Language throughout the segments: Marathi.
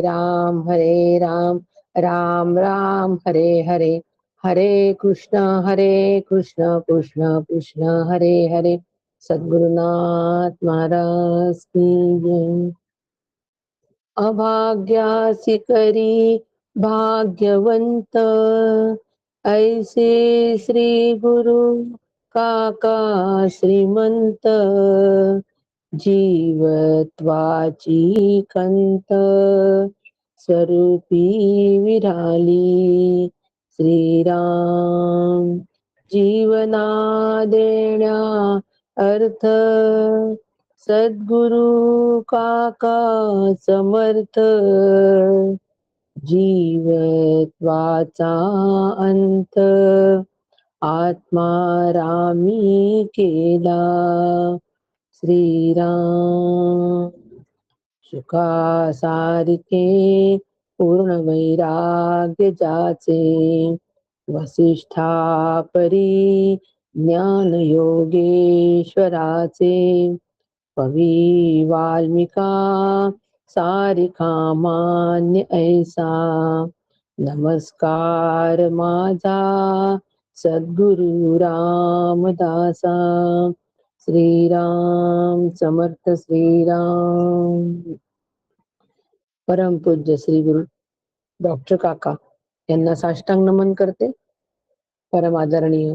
राम राम राम हरे हरे, हरे कृष्ण कृष्ण कृष्ण हरे हरे। सद्गुरुनाथ महाराज की जय। अभाग्यासी करी भाग्यवंत, ऐसे श्री गुरु काका श्रीमंत, जीवत्वाची कंत, स्वरूपी विराली श्रीराम। जीवना देण्या अर्थ, सद्गुरु काका समर्थ, जीवत्वाचा अंत, आत्मारामी केला श्रीराम। सुखासारिखे पूर्ण वैराग्य जाचे, वसिष्ठा परी ज्ञान योगेश्वराचे, कवी वाल्मिका सारिखा मान्य ऐसा। नमस्कार माझा सद्गुरु रामदासा। श्रीराम समर्थ श्रीराम। परमपूज्य श्री गुरु डॉक्टर काका यांना साष्टांग नमन करते। परम आदरणीय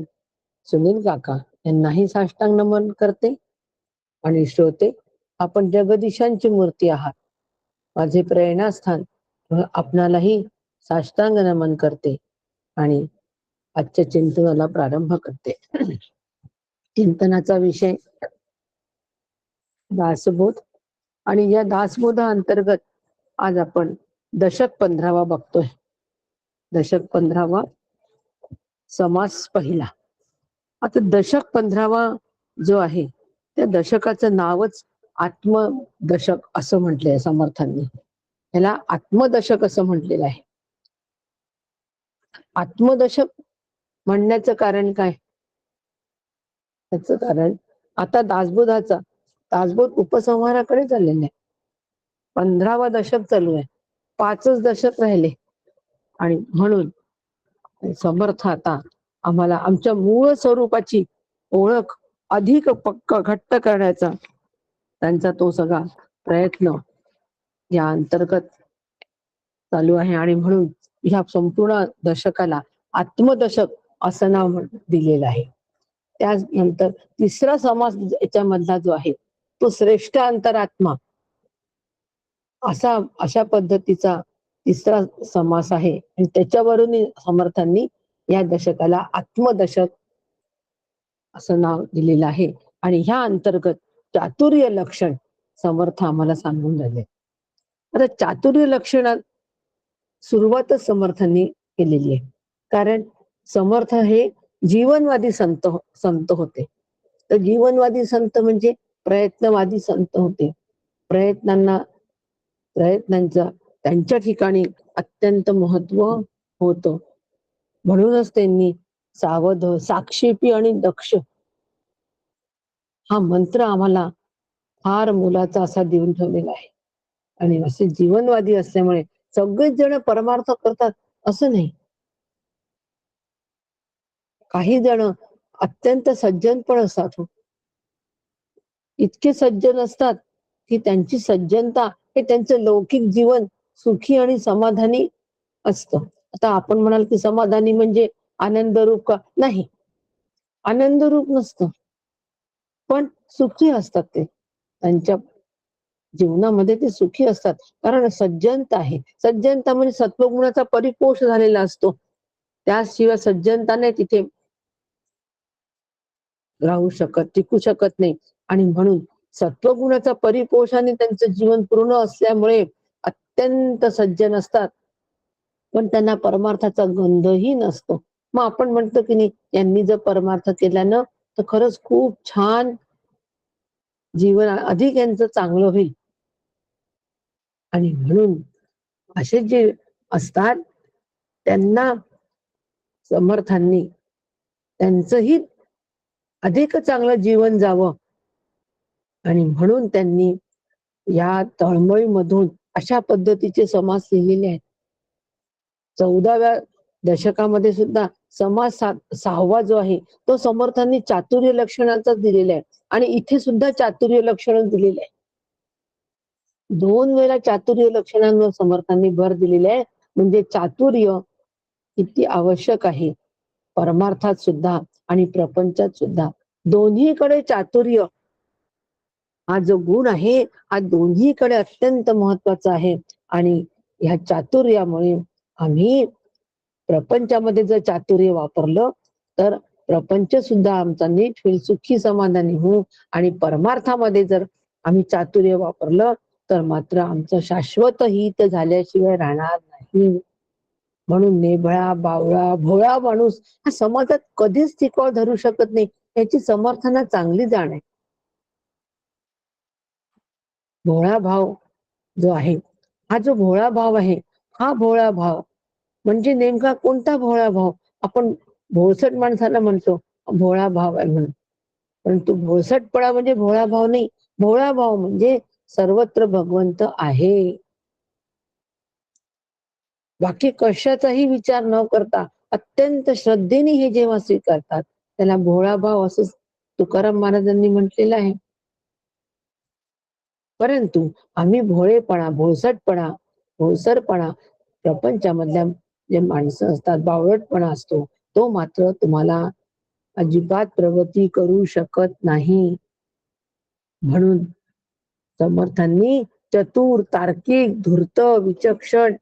सुनील काका यांनाही साष्टांग नमन करते। आणि श्रोते, आपण जगदीशांची मूर्ती आहात, माझे प्रेरणास्थान, आपणालाही साष्टांग नमन करते आणि आजच्या चिंतनाला प्रारंभ करते। चिंतनाचा विषय दासबोध, आणि या दासबोधा अंतर्गत आज आपण दशक 15वा बघतोय। दशक 15वा, समास पहिला। आता दशक 15वा जो आहे त्या दशकाचं नावच आत्मदशक असं म्हटलंय समर्थांनी। याला आत्मदशक असं म्हटलेलं आहे। आत्मदशक म्हणण्याचं कारण काय? त्याचं कारण आता दासबोध उपसंहाराकडे चाललेलं आहे। 15वा दशक चालू आहे, 5च दशक राहिले, आणि म्हणून समर्थ आता आम्हाला आमच्या मूळ स्वरूपाची ओळख अधिक पक्क घट्ट करण्याचा त्यांचा तो सगळा प्रयत्न या अंतर्गत चालू आहे। आणि म्हणून ह्या संपूर्ण दशकाला आत्मदशक असं नाव दिलेलं आहे। त्यानंतर तिसरा समास याच्यामधला जो आहे तो श्रेष्ठ अंतरात्मा अशा पद्धतीचा तिसरा समास आहे। आणि त्याच्यावरून समर्थांनी या दशकाला आत्मदशक असं नाव दिलेलं आहे। आणि ह्या अंतर्गत चातुर्य लक्षण समर्थ आम्हाला सांगून झाले। आता चातुर्य लक्षणात सुरुवातच समर्थांनी केलेली आहे, कारण समर्थ हे जीवनवादी संत होते। तर जीवनवादी संत म्हणजे प्रयत्नवादी संत होते। प्रयत्नांचा त्यांच्या ठिकाणी अत्यंत महत्व होतं। म्हणूनच त्यांनी सावध, साक्षेपी आणि दक्ष हा मंत्र आम्हाला फार मोलाचा असा देऊन ठेवलेला आहे। आणि असे जीवनवादी असल्यामुळे सगळेच जण परमार्थ करतात असं नाही। काही जण अत्यंत सज्जन पण असतात, इतके सज्जन असतात की त्यांची सज्जनता हे त्यांचं लौकिक जीवन सुखी आणि समाधानी असतं। आता आपण म्हणाल की समाधानी म्हणजे आनंद रूप का? नाही, आनंद रूप नसतं, पण सुखी असतात। ते त्यांच्या जीवनामध्ये ते सुखी असतात, कारण सज्जनता आहे। सज्जनता म्हणजे सत्वगुणाचा परिपोष झालेला असतो, त्याशिवाय सज्जनताने तिथे राहू शकत, टिकू शकत नाही। आणि म्हणून सत्वगुणाचा परिपोषाने त्यांचं जीवन पूर्ण असल्यामुळे अत्यंत सज्जन असतात, पण त्यांना परमार्थाचा गंधही नसतो। मग आपण म्हणतो की नाही, यांनी जर परमार्थ केला ना तर खरंच खूप छान जीवन अधिक यांचं चांगलं होईल। आणि म्हणून असे जे असतात त्यांना समर्थांनी त्यांचंही अधिक चांगलं जीवन जावं, आणि म्हणून त्यांनी या तळमळीमधून अशा पद्धतीचे समास लिहिलेले आहेत. 14व्या दशकामध्ये सुद्धा समास 6वा जो आहे तो समर्थांनी चातुर्य लक्षणाचाच दिलेला आहे आणि इथे सुद्धा चातुर्य लक्षण दिलेलं आहे. 2 वेळा चातुर्य लक्षणांवर समर्थांनी भर दिलेला आहे. म्हणजे चातुर्य किती आवश्यक आहे परमार्थात सुद्धा आणि प्रपंचात सुद्धा. दोन्हीकडे चातुर्य हा जो गुण आहे हा दोन्हीकडे अत्यंत महत्वाचा आहे आणि ह्या चातुर्यामुळे आम्ही प्रपंचामध्ये जर चातुर्य वापरलं तर प्रपंच सुद्धा आमचा नीट होईल, सुखी समाधानी होऊ आणि परमार्थामध्ये जर आम्ही चातुर्य वापरलं तर मात्र आमचं शाश्वत हित झाल्याशिवाय राहणार नाही. म्हणून नेबळा, बावळा, भोळा माणूस हा समाजात कधीच टिकाव धरू शकत नाही याची समर्थांना चांगली जाण आहे. भोळा भाव जो आहे हा जो भोळा भाव आहे हा भोळा भाव म्हणजे नेमका कोणता भोळा भाव? आपण भोळसट माणसाला म्हणतो भोळा भाव आहे म्हणून, परंतु भोळसटपणा म्हणजे भोळा भाव नाही. भोळा भाव म्हणजे सर्वत्र भगवंत आहे, बाकी कशाचाही विचार न करता अत्यंत श्रद्धेने हे जेव्हा स्वीकारतात त्याला भोळा भाव असं तुकाराम महाराजांनी म्हटलेलं आहे. परंतु आम्ही भोळेपणा, भोळसटपणा, भोळसरपणा प्रपंचामधल्या जे माणसं असतात, बावळटपणा असतो तो मात्र तुम्हाला अजिबात प्रगती करू शकत नाही. म्हणून समर्थांनी चतुर, तार्किक, धूर्त, विचक्षण,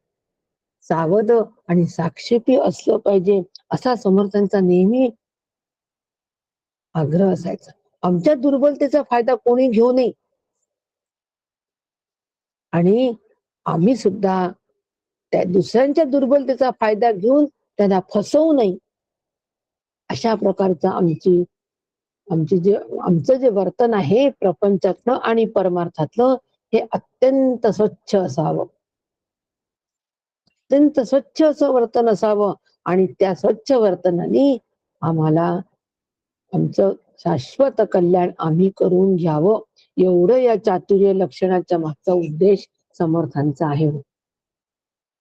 सावध आणि साक्षेपी असलं पाहिजे असा समर्थांचा नेहमी आग्रह असायचा. आमच्या दुर्बलतेचा फायदा कोणी घेऊ नये आणि आम्ही सुद्धा त्या दुसऱ्यांच्या दुर्बलतेचा फायदा घेऊन त्यांना फसवू नये अशा प्रकारचं आमचं जे वर्तन आहे प्रपंचातलं आणि परमार्थातलं हे अत्यंत स्वच्छ असावं, अत्यंत स्वच्छ असं वर्तन असावं आणि त्या स्वच्छ वर्तनाने आम्हाला आमचं शाश्वत कल्याण आम्ही करून घ्यावं एवढं या चातुर्य लक्षणाच्या मागचा उद्देश समर्थांचा आहे.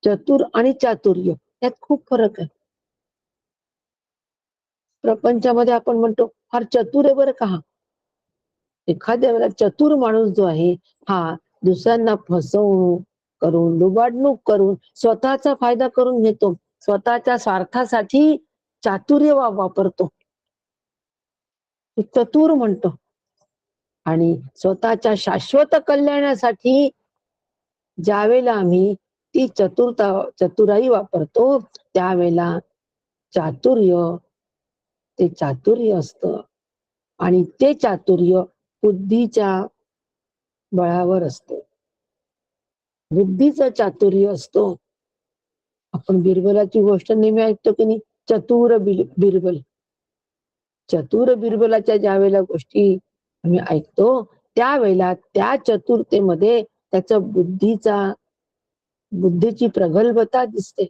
चतुर आणि चातुर्य यात खूप फरक आहे. प्रपंचामध्ये आपण म्हणतो फार चतुर आहे बरं का. एखाद्या वेळेला चतुर माणूस जो आहे हा दुसऱ्यांना फसवणूक करून, लुबाडणूक करून स्वतःचा फायदा करून घेतो, स्वतःच्या स्वार्थासाठी चातुर्य वापरतो, चतुर म्हणतो. आणि स्वतःच्या शाश्वत कल्याणासाठी ज्यावेळेला आम्ही ती चतुराई वापरतो त्यावेळेला ते चातुर्य असतं आणि ते चातुर्य बुद्धीच्या बळावर असतं, बुद्धीचं चातुर्य असतो. आपण बिरबलाची गोष्ट नेहमी ऐकतो की नाही, चतुर बिरबल. चतुर बिरबलाच्या ज्या वेळेला गोष्टी आम्ही ऐकतो त्यावेळेला त्या चतुरतेमध्ये त्याच्या बुद्धीची प्रगल्भता दिसते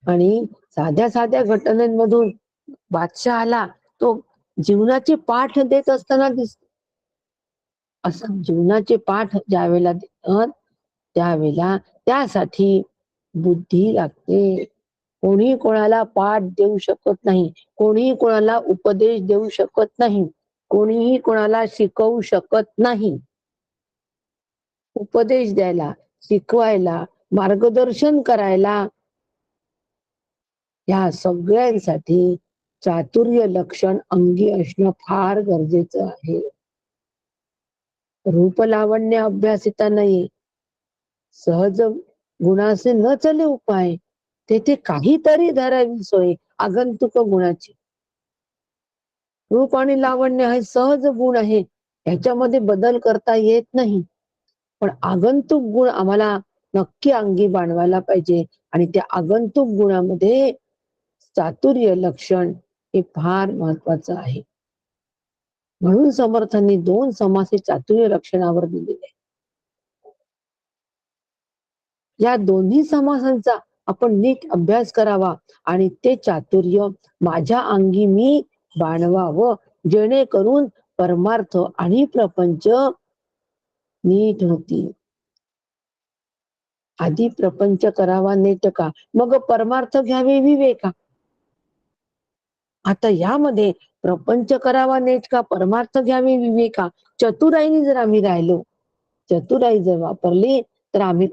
आणि साध्या साध्या घटनांमधून बादशहाला तो जीवनाचे पाठ देत असताना दिसतो. असं जीवनाचे पाठ ज्या वेळेला देतात त्यावेळेला त्यासाठी बुद्धी लागते. कोणी कोणाला पाठ देऊ शकत नाही, कोणी कोणाला उपदेश देऊ शकत नाही, कोणीही कोणाला शिकवू शकत नाही. उपदेश द्यायला, शिकवायला, मार्गदर्शन करायला या सगळ्यांसाठी चातुर्य लक्षण अंगी असणं फार गरजेचं आहे. रूपलावण्य अभ्यासिता नाही, सहज गुणाचे न चले उपाय, तेथे काहीतरी धरावी सोय आगंतुक गुणाची. रूप आणि लावण्य हे सहज गुण आहे, ह्याच्यामध्ये बदल करता येत नाही, पण आगंतुक गुण आम्हाला नक्की अंगी बाणवायला पाहिजे आणि त्या आगंतुक गुणामध्ये चातुर्य लक्षण हे फार महत्वाचं आहे. म्हणून समर्थांनी 2 समास हे चातुर्य लक्षणावर दिलेले. या दोन्ही समासांचा आपण नीट अभ्यास करावा आणि ते चातुर्य माझ्या अंगी मी बाणवावं जेणेकरून परमार्थ आणि प्रपंच नीट होती. आधी प्रपंच करावा नेटका, मग परमार्थ घ्यावे विवेका. आता यामध्ये प्रपंच करावा नेटका, परमार्थ घ्यावे विवेका, चतुराईने जर आम्ही राहिलो, चतुराई जर वापरली, तर आम्ही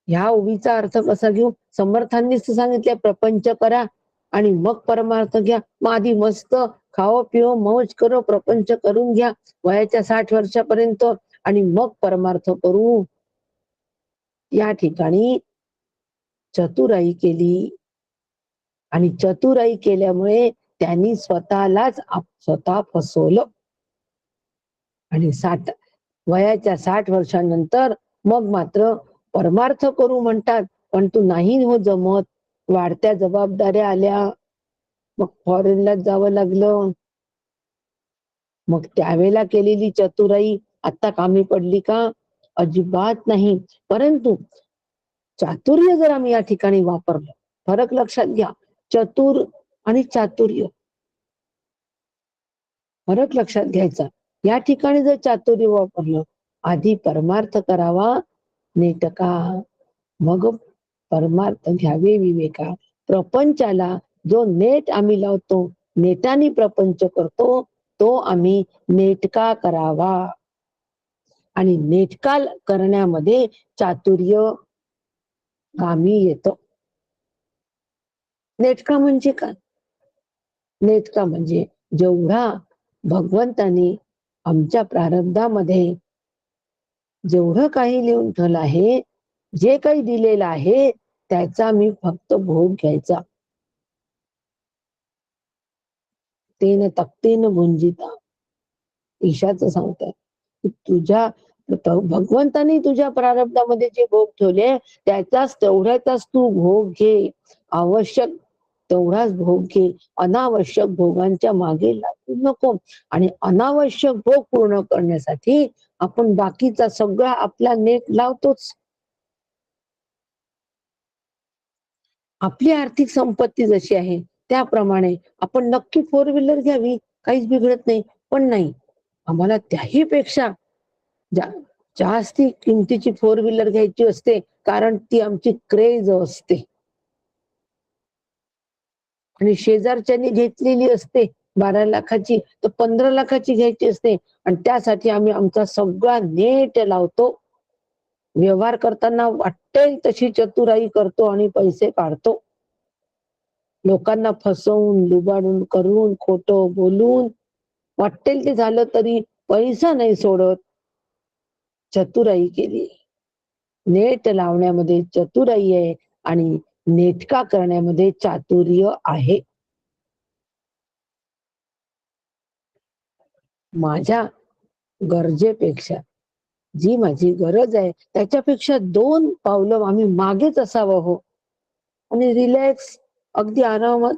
ह्या ओवीचा अर्थ कसा घेऊ? समर्थांनीच सांगितले प्रपंच करा आणि मग परमार्थ घ्या. मग आधी मस्त खाओ पिओ मौज करो, प्रपंच करून घ्या वयाच्या 60 वर्षापर्यंत आणि मग परमार्थ करू. या ठिकाणी चतुराई केली आणि चतुराई केल्यामुळे त्यांनी स्वतःलाच स्वतः फसवलं आणि वयाच्या 60 वर्षानंतर मग मात्र परमार्थ करू म्हणतात, पण तू नाही हो जमत. वाढत्या जबाबदाऱ्या आल्या, मग फॉरेनला जावं लागलं. मग त्यावेळेला केलेली चतुराई आता कामी पडली का? अजिबात नाही. परंतु चातुर्य जर आम्ही या ठिकाणी वापरलं, फरक लक्षात घ्या. चतुर आणि चातुर्य फरक लक्षात घ्यायचा. या ठिकाणी जर चातुर्य वापरलं, आधी परमार्थ करावा नेटका, मग परमार्थ घ्यावे विवेका. प्रपंचाला जो नेट आम्ही लावतो, नेटाने प्रपंच करतो, तो आम्ही नेटका करावा आणि नेटका करण्यामध्ये चातुर्य कामी येतो. नेटका म्हणजे काय? नेटका म्हणजे जेवढा भगवंतानी आमच्या प्रारब्धामध्ये जेवढं काही लिहून ठेवलं आहे, जे काही दिलेलं आहे, त्याचा मी फक्त भोग घ्यायचा. तेन तक्तेन भुंजिता. ईशाचं सांगतात तुझ्या भगवंतानी तुझ्या प्रारब्धामध्ये जे भोग ठेवले त्याचाच तेवढ्याचाच तू भोग घे. आवश्यक तेवढाच भोग घे. अनावश्यक भोगांच्या मागे लागू नको. आणि अनावश्यक भोग पूर्ण करण्यासाठी आपण बाकीचा सगळा आपला नेट लावतोच. आपली आर्थिक संपत्ती जशी आहे त्याप्रमाणे आपण नक्की 4 व्हीलर घ्यावी, काहीच बिघडत नाही. पण नाही, आम्हाला त्याही पेक्षा जास्ती किमतीची 4 व्हीलर घ्यायची असते, कारण ती आमची क्रेज असते. आणि शेजारच्यानी घेतलेली असते 12 लाखाची, तर 15 लाखाची घ्यायची असते आणि त्यासाठी आम्ही आमचा सगळा नेट लावतो. व्यवहार करताना वाटेल तशी चतुराई करतो आणि पैसे काढतो. लोकांना फसवून लुबाडून करून खोटं बोलून वाटेल ते झालं तरी पैसा नाही सोडत. चतुराई केली. नेट लावण्यामध्ये चतुराई आहे आणि नेटका करण्यामध्ये चातुर्य आहे. माझ्या गरजेपेक्षा जी माझी गरज आहे त्याच्यापेक्षा 2 पावलं आम्ही मागेच असावं हो. आणि रिलॅक्स अगदी आरामात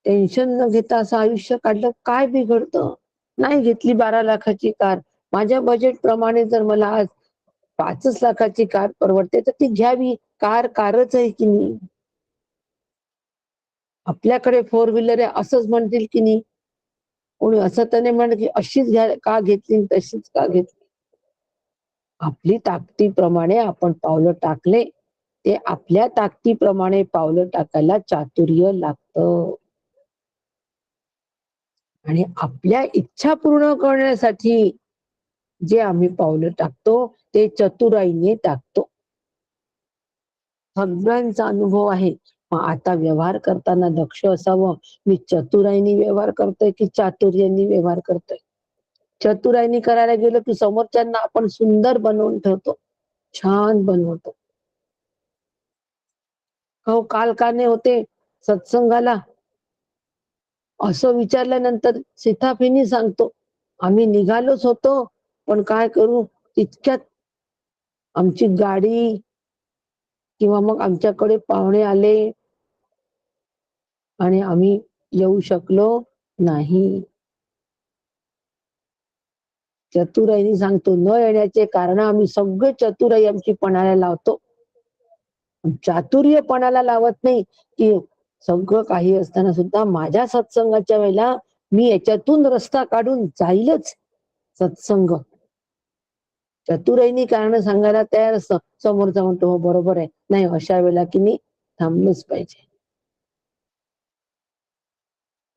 टेन्शन न घेता असं आयुष्य काढलं काय बिघडतं? नाही घेतली 12 लाखाची कार, माझ्या बजेट प्रमाणे जर मला आज 5 लाखाची कार परवडते तर ती घ्यावी. कारच आहे की नाही? आपल्याकडे 4 व्हीलर आहे असंच म्हणतील की नाही? कोणी असं तर नाही म्हणत की अशीच का घेतली तशीच का घेतली? आपली ताकदीप्रमाणे आपण पावलं टाकले, ते आपल्या ताकदीप्रमाणे पावलं टाकायला चातुर्य लागतं. आणि आपल्या इच्छा पूर्ण करण्यासाठी जे आम्ही पावलं टाकतो, ते चतुराईने टाकतो. सगळ्यांचा अनुभव आहे. मग आता व्यवहार करताना दक्ष असावं. मी चतुराईने व्यवहार करतोय की चातुर्याने व्यवहार करतोय? चतुराईने करायला गेलो की समोरच्यांना आपण सुंदर बनवून ठेवतो, छान बनवतो. हो काल का नाही होते सत्संगाला? असं विचारल्यानंतर शिताफीने सांगतो, आम्ही निघालोच होतो, पण काय करू इतक्यात आमची गाडी किंवा मग आमच्याकडे पाहुणे आले आणि आम्ही येऊ शकलो नाही. चतुराईने सांगतो न येण्याचे कारण आम्ही सगळे चतुराई आमची पणाला लावतो. चातुर्यपणाला लावत नाही की सगळं काही असताना सुद्धा माझ्या सत्संगाच्या वेळेला मी याच्यातून रस्ता काढून जाईलच सत्संग. चतुराईनी कारण सांगायला तयार असतं. समोरचा म्हणतो हो बरोबर आहे. नाही अशा वेळेला की मी थांबलंच पाहिजे.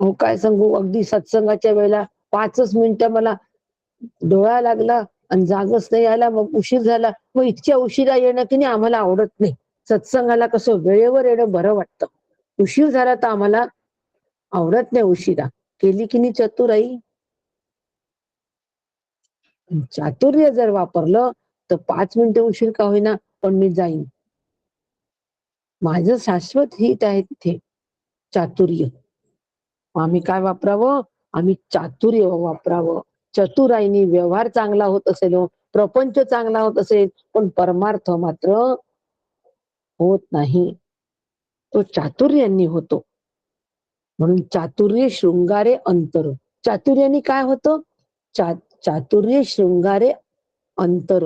हो काय सांगू, अगदी सत्संगाच्या वेळेला 5च मिनिटं मला डोळा लागला आणि जागच नाही आला, मग उशीर झाला. मग इतक्या उशिरा येणं की नाही आम्हाला आवडत नाही. सत्संगाला कसं वेळेवर येणं बरं वाटतं. उशीर झाला तर आम्हाला आवडत नाही उशिरा. केली की नाही चतुराई, चातुर्य जर वापरलं तर 5 मिनिटं उशीर का होईना पण मी जाईन. माझं शाश्वत हित आहे तिथे, चातुर्य. आम्ही काय वापरावं? आम्ही चातुर्य वापरावं. चतुराईने व्यवहार चांगला होत असेल हो, प्रपंच चांगला होत असेल, पण परमार्थ मात्र होत नाही. तो चातुर्यानी होतो. म्हणून चातुर्य शृंगारे अंतर. चातुर्याने काय होतं? चातुर्य शृंगारे अंतर.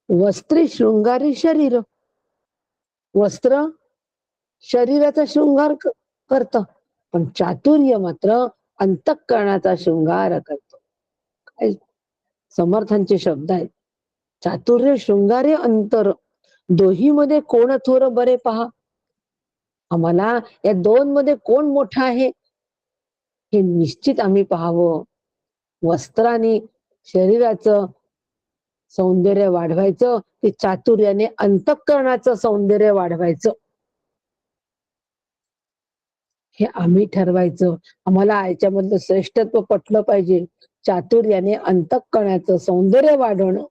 वस्त्रे शृंगारे शरीर. वस्त्र शरीराचा शृंगार करतं, पण चातुर्य मात्र अंतःकरणाचा शृंगार करतो. काय समर्थांचे शब्द आहेत. चातुर्य शृंगारे अंतर. दोही मध्ये कोण थोर बरे पहा. आम्हाला या 2 मध्ये कोण मोठा आहे हे निश्चित आम्ही पाहावं. वस्त्राने शरीराचं सौंदर्य वाढवायचं की चातुर्याने अंतःकरणाचं सौंदर्य वाढवायचं, हे आम्ही ठरवायचं. आम्हाला याच्यामधलं श्रेष्ठत्व पटलं पाहिजे. चातुर्याने अंतःकरणाचं सौंदर्य वाढवणं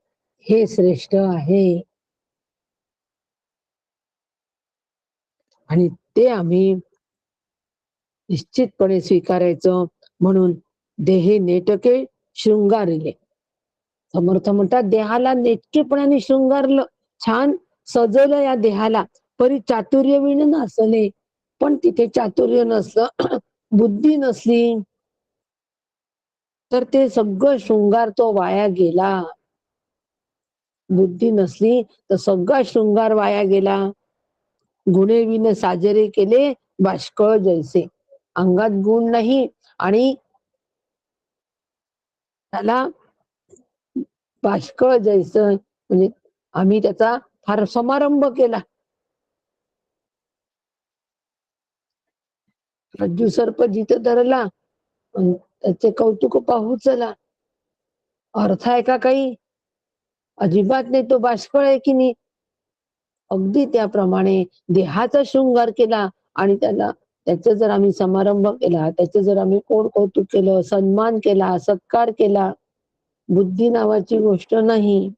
हे श्रेष्ठ आहे आणि ते आम्ही निश्चितपणे स्वीकारायचं. म्हणून देहे नेटके शृंगारिले. समर्थ म्हणतात देहाला नेटकेपणाने शृंगारलं, छान सजवलं या देहाला, परी चातुर्य विण नसले. पण तिथे चातुर्य नसलं, बुद्धी नसली तर ते सगळं शृंगार तो वाया गेला. बुद्धी नसली तर सगळा शृंगार वाया गेला. गुणे विण साजरे केले बाष्कळ जैसे. अंगात गुण नाही आणि त्याला बाष्कळ जैसे, म्हणजे आम्ही त्याचा फार समारंभ केला. रज्जू सर्प जिथं धरला त्याचे कौतुक पाहू चला. अर्थ आहे का काही? अजिबात नाही. तो बाष्कळ आहे की नाही. अगदी त्याप्रमाणे देहाचा शृंगार केला आणि त्याचा जर आम्ही समारंभ केला, त्याचे जर आम्ही कोण कौतुक केलं, सन्मान केला, सत्कार केला, बुद्धी नावाची गोष्ट नाही,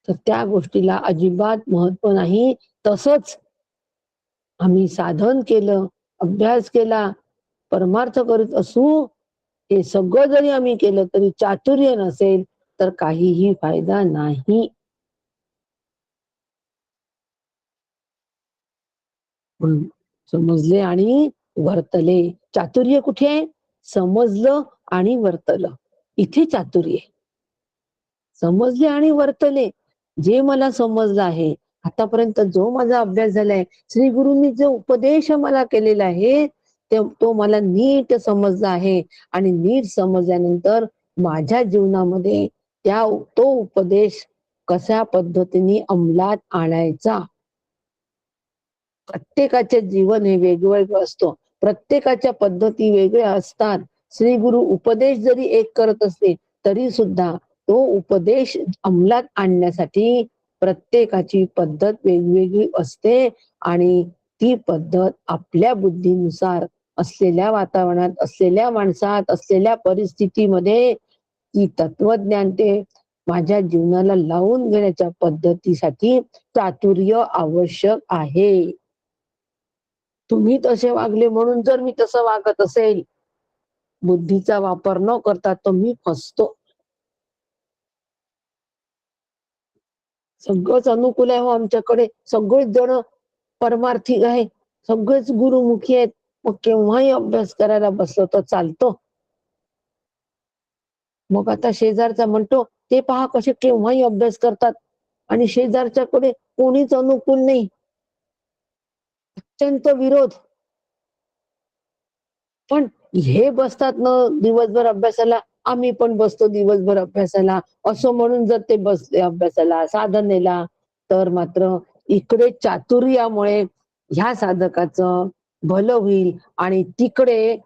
तर त्या गोष्टीला अजिबात महत्व नाही. तसंच आम्ही साधन केलं, अभ्यास केला, परमार्थ करीत असू, हे सगळं जरी आम्ही केलं तरी चातुर्य नसेल तर काहीही फायदा नाही. म्हणून समजले आणि वर्तले. चातुर्य कुठे आहे? समजलं आणि वर्तलं, इथे चातुर्य. समजले आणि वर्तले. जे मला समजलं आहे, आतापर्यंत जो माझा अभ्यास झालाय, श्री गुरूंनी जो उपदेश मला केलेला आहे, तो मला नीट समजला आहे आणि नीट समजल्यानंतर माझ्या जीवनामध्ये तो उपदेश कशा पद्धतीने अंमलात आणायचा. प्रत्येकाचे जीवन हे वेगवेगळं असतं. प्रत्येकाच्या पद्धती वेगळ्या असतात. श्री गुरु उपदेश जरी एक करत असले तरी सुद्धा तो उपदेश अंमलात आणण्यासाठी प्रत्येकाची पद्धत वेगवेगळी असते आणि ती पद्धत आपल्या बुद्धीनुसार असलेल्या वातावरणात, असलेल्या माणसात, असलेल्या परिस्थितीमध्ये ती तत्वज्ञान ते माझ्या जीवनाला लावून घेण्याच्या पद्धतीसाठी चातुर्य आवश्यक आहे. तुम्ही तसे वागले म्हणून जर मी तसं वागत असेल, बुद्धीचा वापर न करता तर मी फसतो. सगळंच अनुकूल आहे हो आमच्याकडे. सगळेच जण परमार्थी आहे, सगळेच गुरुमुखी आहेत. मग केव्हाही अभ्यास करायला बसलो तर चालतो. मग आता शेजारचा म्हणतो ते पहा कसे केव्हाही अभ्यास करतात आणि शेजारच्याकडे कोणीच अनुकूल नाही, अत्यंत विरोध. पण हे बसतात ना दिवसभर अभ्यासाला, आम्ही पण बसतो दिवसभर अभ्यासाला, असं म्हणून जर ते बसले अभ्यासाला, साधनेला, तर मात्र इकडे चातुर्यामुळे ह्या साधकाचं भलं होईल आणि तिकडे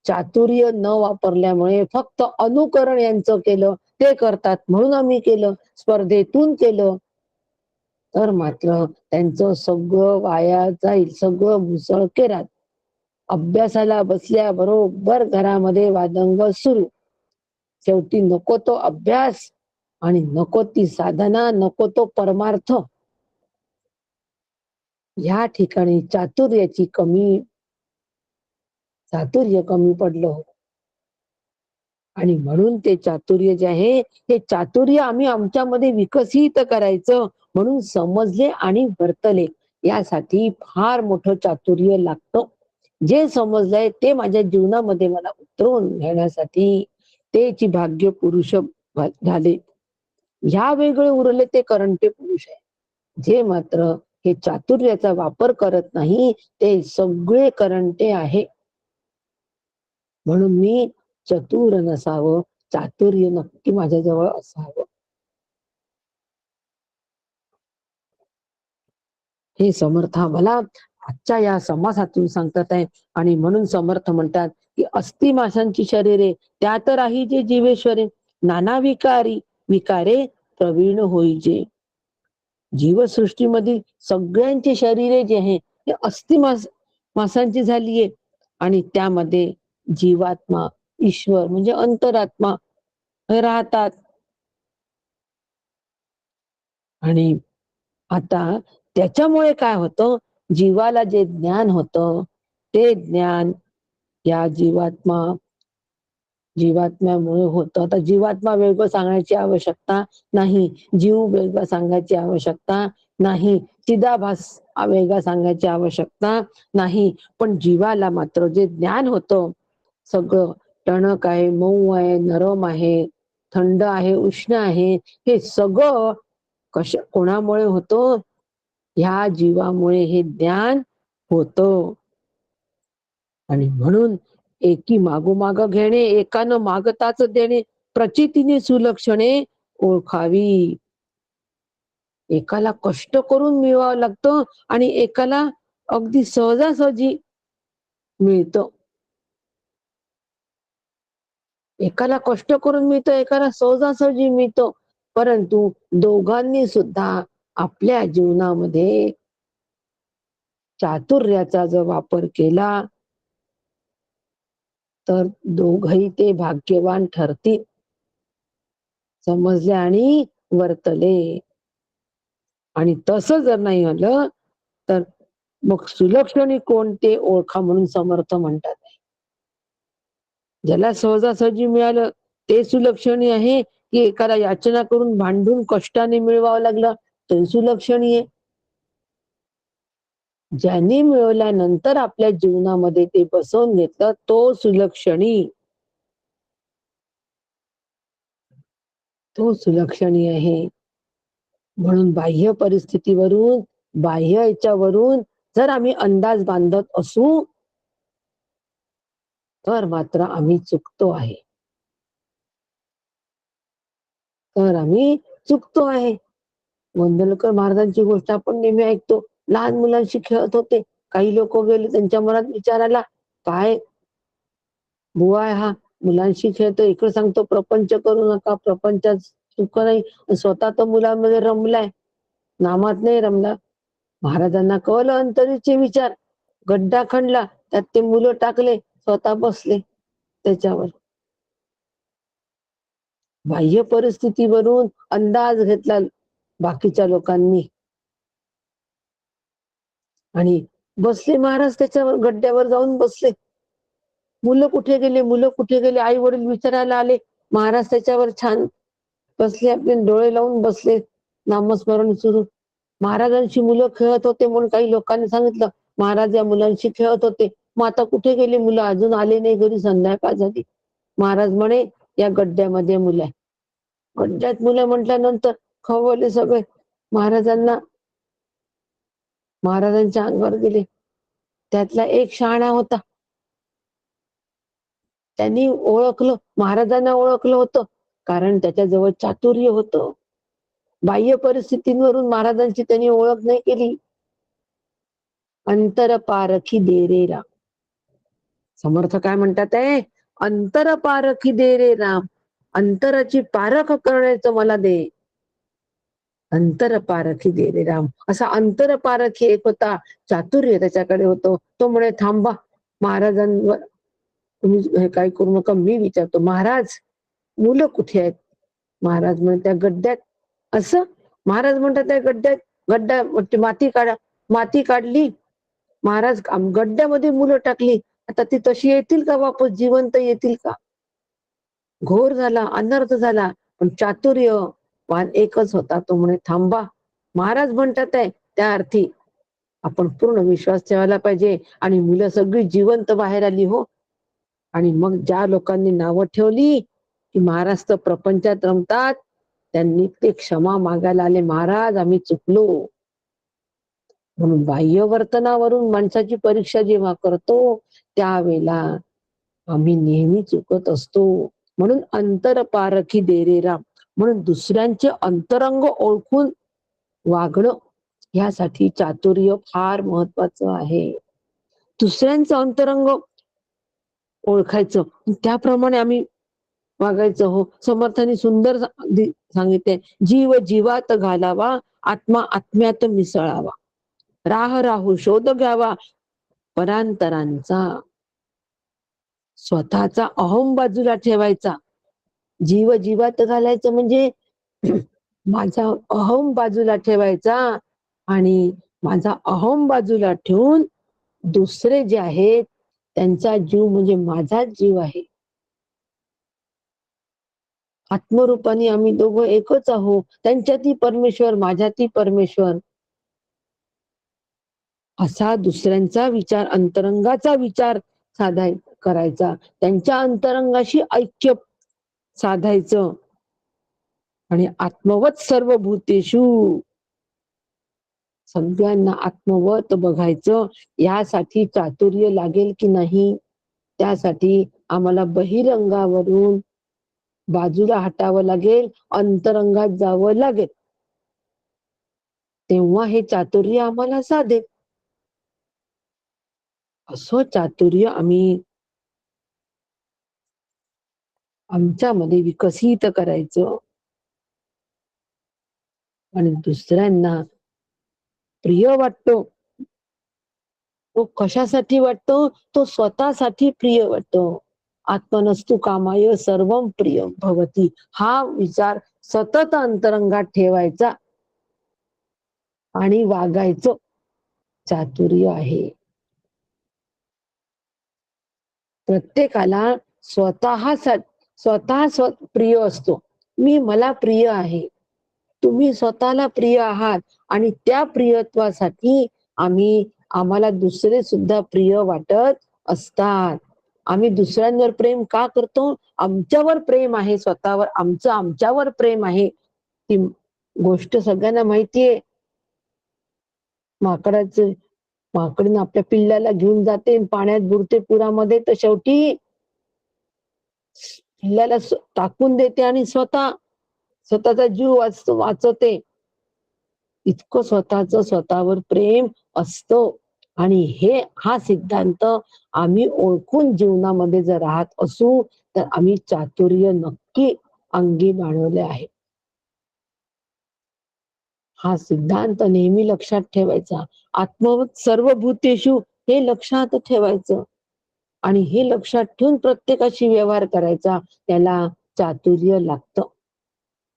चातुर्य न वापरल्यामुळे फक्त अनुकरण यांचं केलं, ते करतात म्हणून आम्ही केलं, स्पर्धेतून केलं, तर मात्र त्यांचं सगळं वाया जाईल, सगळं मुसळकेरात. अभ्यासाला बसल्याबरोबर घरामध्ये वादंग सुरू. शेवटी नको तो अभ्यास आणि नको ती साधना, नको तो परमार्थ. ह्या ठिकाणी चातुर्य कमी पडलं. आणि म्हणून ते चातुर्य जे आहे, हे चातुर्य आम्ही आमच्यामध्ये विकसित करायचं म्हणून समजले आणि वर्तले. यासाठी फार मोठं चातुर्य लागतं. जे समजलंय ते माझ्या जीवनामध्ये मला उतरवून घेण्यासाठी तेची भाग्य पुरुष झाले. ह्या वेगळे उरले ते करंटे पुरुष आहे. जे मात्र हे चातुर्याचा वापर करत नाही, ते सगळे करंटे आहे. म्हणून मी चतुर नसावं, चातुर्य नक्की माझ्याजवळ असावं. हे समर्थ आम्हाला आजच्या या समासातून सांगतात आहे. आणि म्हणून समर्थ म्हणतात की अस्ति माशांची शरीरे त्यात राही जे जीवेश्वरे नाना विकारे प्रवीण होईजे. जीवसृष्टीमधील सगळ्यांची शरीरे जे आहे ते अस्ति मासांची झालीये आणि त्यामध्ये जीवात्मा, ईश्वर म्हणजे अंतरात्मा राहतात. आणि आता त्याच्यामुळे काय होतं, जीवाला जे ज्ञान होतं ते ज्ञान या जीवात्म्यामुळे होतं. आता जीवात्मा वेगळं सांगण्याची आवश्यकता नाही, जीव वेगळं सांगायची आवश्यकता नाही, चिदाभास वेगळा सांगायची आवश्यकता नाही. पण जीवाला मात्र जे ज्ञान होतं, सगळं टणक आहे, मऊ आहे, नरम आहे, थंड आहे, उष्ण आहे, हे सगळं कोणामुळे होतं? ह्या जीवामुळे हे ज्ञान होतं. आणि म्हणून एकी मागोमाग घेणे, एकानं मागताच देणे, प्रचितीने सुलक्षणे ओळखावी. एकाला कष्ट करून मिळवावं लागतं आणि एकाला अगदी सहजासहजी मिळतं. एकाला कष्ट करून मिळतं, एकाला सहजासहजी मिळतं. परंतु दोघांनी सुद्धा आपल्या जीवनामध्ये चातुर्याचा जर वापर केला तर दोघही ते भाग्यवान ठरतील. समजले आणि वर्तले. आणि तसं जर नाही आलं तर मग सुलक्षणी कोण ते ओळखा म्हणून समर्थ म्हणतात. ज्याला सहजासहजी मिळालं ते सुलक्षणी आहे, की एकाला याचना करून भांडून कष्टाने मिळवावं लागलं ते सुलक्षणी आहे. ज्यांनी मिळवल्यानंतर आपल्या जीवनामध्ये ते बसवून घेतलं तो सुलक्षणी. तो सुलक्षणी आहे. म्हणून बाह्य परिस्थितीवरून, बाह्य याच्यावरून जर आम्ही अंदाज बांधत असू तर मात्र आम्ही चुकतो आहे. तर आम्ही चुकतो आहे. गोंंदवलेकर महाराजांची गोष्ट आपण नेहमी ऐकतो. लहान मुलांशी खेळत होते. काही लोक गेले त्यांच्या मनात विचार आला, काय बुवा आहे हा, मुलांशी खेळतो, इकडे सांगतो प्रपंच करू नका, प्रपंचात सुख नाही, स्वतः तो मुलांमध्ये रमलाय, नामात नाही रमला. महाराजांना कळलं अंतरीचे विचार, गड्डा खणला, त्यात ते मुलं टाकले, स्वतः बसले त्याच्यावर. बाह्य परिस्थितीवरून अंदाज घेतला बाकीच्या लोकांनी आणि बसले महाराज त्याच्यावर, गड्ड्यावर जाऊन बसले. मुलं कुठे गेले, मुलं कुठे गेले, आई वडील विचारायला आले. महाराज त्याच्यावर छान बसले, आपले डोळे लावून बसले, नामस्मरण सुरू. महाराजांची मुलं खेळत होते म्हणून काही लोकांनी सांगितलं, महाराज या मुलांशी खेळत होते. मग आता कुठे गेले मुलं, अजून आले नाही घरी, संध्याकाळ झाली. महाराज म्हणे या गड्ड्यामध्ये मुलं आहे. गड्ड्यात मुलं म्हटल्यानंतर खवळले सगळे. महाराजांच्या अंगावर गेले. त्यातला एक शहाणा होता. त्यांनी ओळखलं, महाराजांना ओळखलं होतं, कारण त्याच्याजवळ चातुर्य होतं. बाह्य परिस्थितींवरून महाराजांची त्यांनी ओळख नाही केली. अंतर पारखी दे रे राम. समर्थ काय म्हणतात आहे, अंतर पारखी दे रे राम, अंतराची पारख करण्याचं मला दे. अंतर पारखी दे रे राम. असा अंतर पारखी एक होता, चातुर्य त्याच्याकडे होतो. तो म्हणे थांबा, महाराजांवर तुम्ही काय करू नका, मी विचारतो. महाराज, मुलं कुठे आहेत? महाराज म्हणतात त्या गड्ड्यात. असं महाराज म्हणतात त्या गड्ड्यात, गड्डा माती काढा. माती काढली, महाराज गड्ड्यामध्ये मुलं टाकली. आता ती तशी येतील का वापस, जिवंत येतील का? घोर झाला, अनर्थ झाला. पण चातुर्य वाण एकच होता. तो म्हणे थांबा, महाराज म्हणतात आहे त्या अर्थी आपण पूर्ण विश्वास ठेवायला पाहिजे. आणि मुलं सगळी जिवंत बाहेर आली हो. आणि मग ज्या लोकांनी नावं ठेवली की महाराज तर प्रपंचात रमतात, त्यांनी ते क्षमा मागायला आले, महाराज आम्ही चुकलो. म्हणून बाह्य वर्तनावरून माणसाची परीक्षा जेव्हा करतो, त्यावेळेला आम्ही नेहमी चुकत असतो. म्हणून अंतर पारखी दे रे राम. म्हणून दुसऱ्यांचे अंतरंग ओळखून वागणं, यासाठी चातुर्य फार महत्वाचं आहे. दुसऱ्यांचं अंतरंग ओळखायचं, त्याप्रमाणे आम्ही वागायचं हो. समर्थांनी सुंदर सांगितले, जीव जीवात घालावा, आत्मा आत्म्यात मिसळावा, राह राहू शोध घ्यावा परांतरांचा. स्वतःचा अहम बाजूला ठेवायचा. जीव जीवात घालायचं म्हणजे माझा अहम बाजूला ठेवायचा, आणि माझा अहम बाजूला ठेवून दुसरे जे आहेत त्यांचा जीव म्हणजे माझाच जीव आहे. आत्मरूपाने आम्ही दोघं एकच आहोत. त्यांच्यातही परमेश्वर, माझ्यातही परमेश्वर. असा दुसऱ्यांचा विचार, अंतरंगाचा विचार करायचा, त्यांच्या अंतरंगाशी ऐक्य साधायचं. आणि आत्मवत सर्व भूतेषु, सगळ्यांना आत्मवत बघायचं. यासाठी चातुर्य लागेल की नाही, त्यासाठी आम्हाला बहिरंगावरून बाजूला हटावं लागेल, अंतरंगात जावं लागेल. तेव्हा हे चातुर्य आम्हाला साधेल. असं चातुर्य आम्ही आमच्यामध्ये विकसित करायचं. आणि दुसऱ्यांना प्रिय वाटतो, तो कशासाठी वाटतो? तो स्वतःसाठी प्रिय वाटतो. आत्मनस्तु कामाय सर्वं प्रिय भवती. हा विचार सतत अंतरंगात ठेवायचा आणि वागायचं, चातुर्य आहे. प्रत्येकाला स्वतः प्रिय असतो. मला प्रिय आहे, तुम्ही स्वतःला प्रिय आहात. आणि त्या प्रियत्वासाठी आम्हाला दुसरे सुद्धा प्रिय वाटत असतात. आम्ही दुसऱ्यांवर प्रेम का करतो? आमच्यावर प्रेम आहे, स्वतःवर आमच्यावर प्रेम आहे. ती गोष्ट सगळ्यांना माहितीये. माकडीनं आपल्या पिल्लाला घेऊन जाते, पाण्यात बुडते पुरामध्ये, तर शेवटी पिल्लाला टाकून देते आणि स्वतःचा जीव वाचवते. इतकं स्वतःवर प्रेम असतं. आणि हा सिद्धांत आम्ही ओळखून जीवनामध्ये जर राहत असू, तर आम्ही चातुर्य नक्की अंगी बाळगले आहे. हा सिद्धांत नेहमी लक्षात ठेवायचा. आत्मवत सर्व भूतेषु, हे लक्षात ठेवायचं. आणि हे लक्षात ठेवून प्रत्येकाशी व्यवहार करायचा. त्याला चातुर्य लागतं.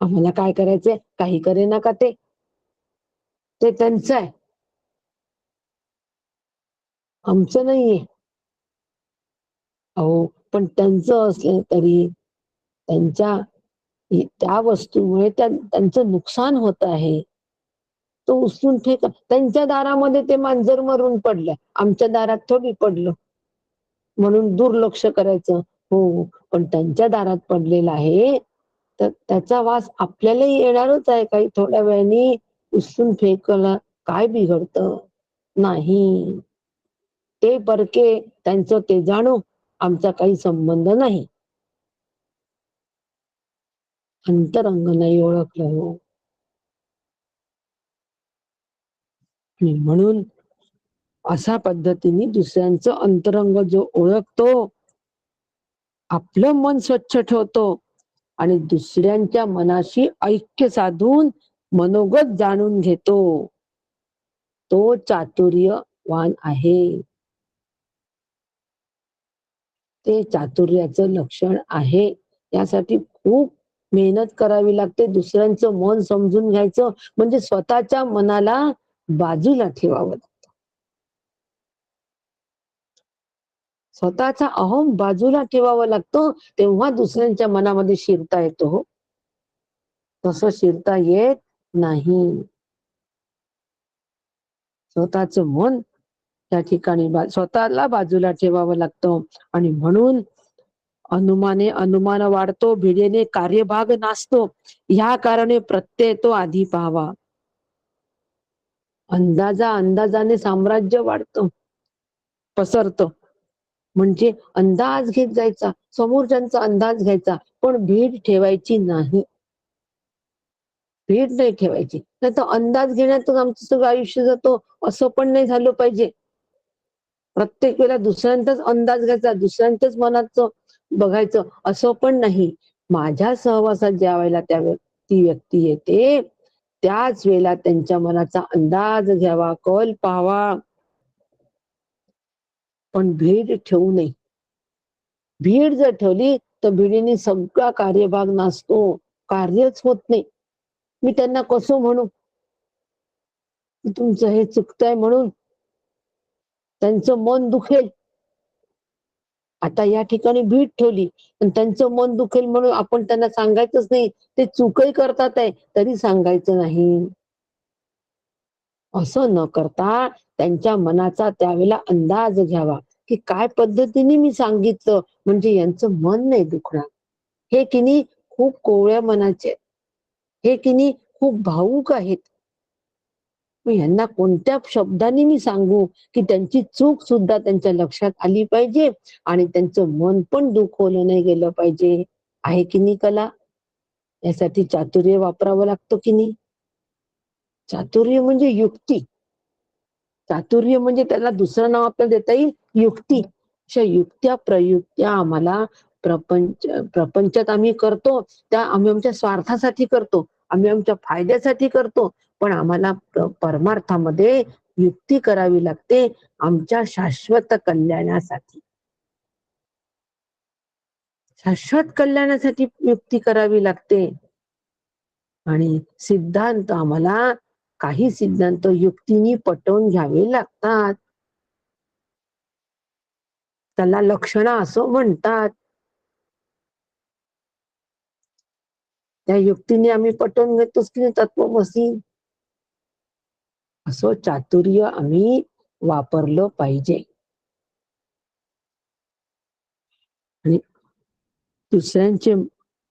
आम्हाला काय करायचंय? काही करे नका ते त्यांचं आहे, आमचं नाहीये. अहो, पण त्यांचं असलं तरी त्या वस्तूमुळे त्यांचं नुकसान होत आहे. तो उचलून फेक. त्यांच्या दारामध्ये ते मांजर मरून पडलं, आमच्या दारात थोडी पडलं म्हणून दुर्लक्ष करायचं. हो, पण त्यांच्या दारात पडलेला आहे, तर त्याचा वास आपल्यालाही येणारच आहे. काही थोड्या वेळाने उचलून फेकला काय बिघडतं? नाही. ते परके, त्यांचं ते जाणो. आमचा काही संबंध नाही. अंतरंग नाही ओळखलं हो. म्हणून अशा पद्धतीने दुसऱ्यांचं अंतरंग जो ओळखतो, आपलं मन स्वच्छ ठेवतो आणि दुसऱ्यांच्या मनाशी ऐक्य साधून मनोगत जाणून घेतो, तो चातुर्यवान आहे. ते चातुर्याचं लक्षण आहे. त्यासाठी खूप मेहनत करावी लागते. दुसऱ्यांचं मन समजून घ्यायचं म्हणजे स्वतःच्या मनाला बाजूला ठेवावं. स्वतःचा अहम बाजूला ठेवावा लागतो, तेव्हा दुसऱ्यांच्या मनामध्ये शिरता येतो हो. तसं शिरता येत नाही. स्वतःच मन त्या ठिकाणी स्वतःला बाजूला ठेवावं लागतं आणि म्हणून अनुमाने अनुमान वाढतो, भिडेने कार्यभाग नाचतो. ह्या कारणे प्रत्यय तो आधी पाहावा. अंदाजाने साम्राज्य वाढतं, पसरतं. म्हणजे अंदाज घेत जायचा, समोरच्यांचा अंदाज घ्यायचा, पण भीड ठेवायची नाही. भीड नाही ठेवायची. नाही तर अंदाज घेण्यातच आमचं सगळं आयुष्य जातो, असं पण नाही झालं पाहिजे. प्रत्येक वेळेला दुसऱ्यांचाच अंदाज घ्यायचा, दुसऱ्यांच्याच मनाचं बघायचं असं पण नाही. माझ्या सहवासात ज्या वेळेला ती व्यक्ती येते, त्याच वेळेला त्यांच्या मनाचा अंदाज घ्यावा, कल पाहावा, पण भीड ठेवू नये. भीड जर ठेवली तर भीडीने सगळा कार्यभाग नसतो, कार्यच होत नाही. मी त्यांना कसं म्हणू, तुमचं हे चुकतंय म्हणून त्यांचं मन दुखेल. आता या ठिकाणी भीड ठेवली आणि त्यांचं मन दुखेल म्हणून आपण त्यांना सांगायचंच नाही. ते चूकही करतात आहे तरी सांगायचं नाही. असं न करता त्यांच्या मनाचा त्यावेळेला अंदाज घ्यावा, की काय पद्धतीने मी सांगितलं म्हणजे यांचं मन नाही दुखणार. हे किनी खूप कोवळ्या मनाचे, हे किनी खूप भावुक आहेत. मग यांना कोणत्या शब्दांनी मी सांगू की त्यांची चूक सुद्धा त्यांच्या लक्षात आली पाहिजे आणि त्यांचं मन पण दुखवलं नाही गेलं पाहिजे. आहे की नाही कला? यासाठी चातुर्य वापरावं लागतं की नाही? चातुर्य म्हणजे युक्ती. चातुर्य म्हणजे त्याला दुसरं नाव आपल्याला देता येईल, युक्ती. अशा युक्त्या प्रयुक्त्या आम्हाला प्रपंचात आम्ही करतो, त्या आम्ही आमच्या स्वार्थासाठी करतो, आम्ही आमच्या फायद्यासाठी करतो, पण आम्हाला परमार्थामध्ये युक्ती करावी लागते आमच्या शाश्वत कल्याणासाठी. शाश्वत कल्याणासाठी युक्ती करावी लागते. आणि सिद्धांत आम्हाला काही सिद्धांत युक्तीने पटवून घ्यावे लागतात. त्याला लक्षणं असं म्हणतात. त्या युक्तीने आम्ही पटवून घेतोच की तत्वमसी. असं चातुर्य आम्ही वापरलं पाहिजे. आणि दुसऱ्यांचे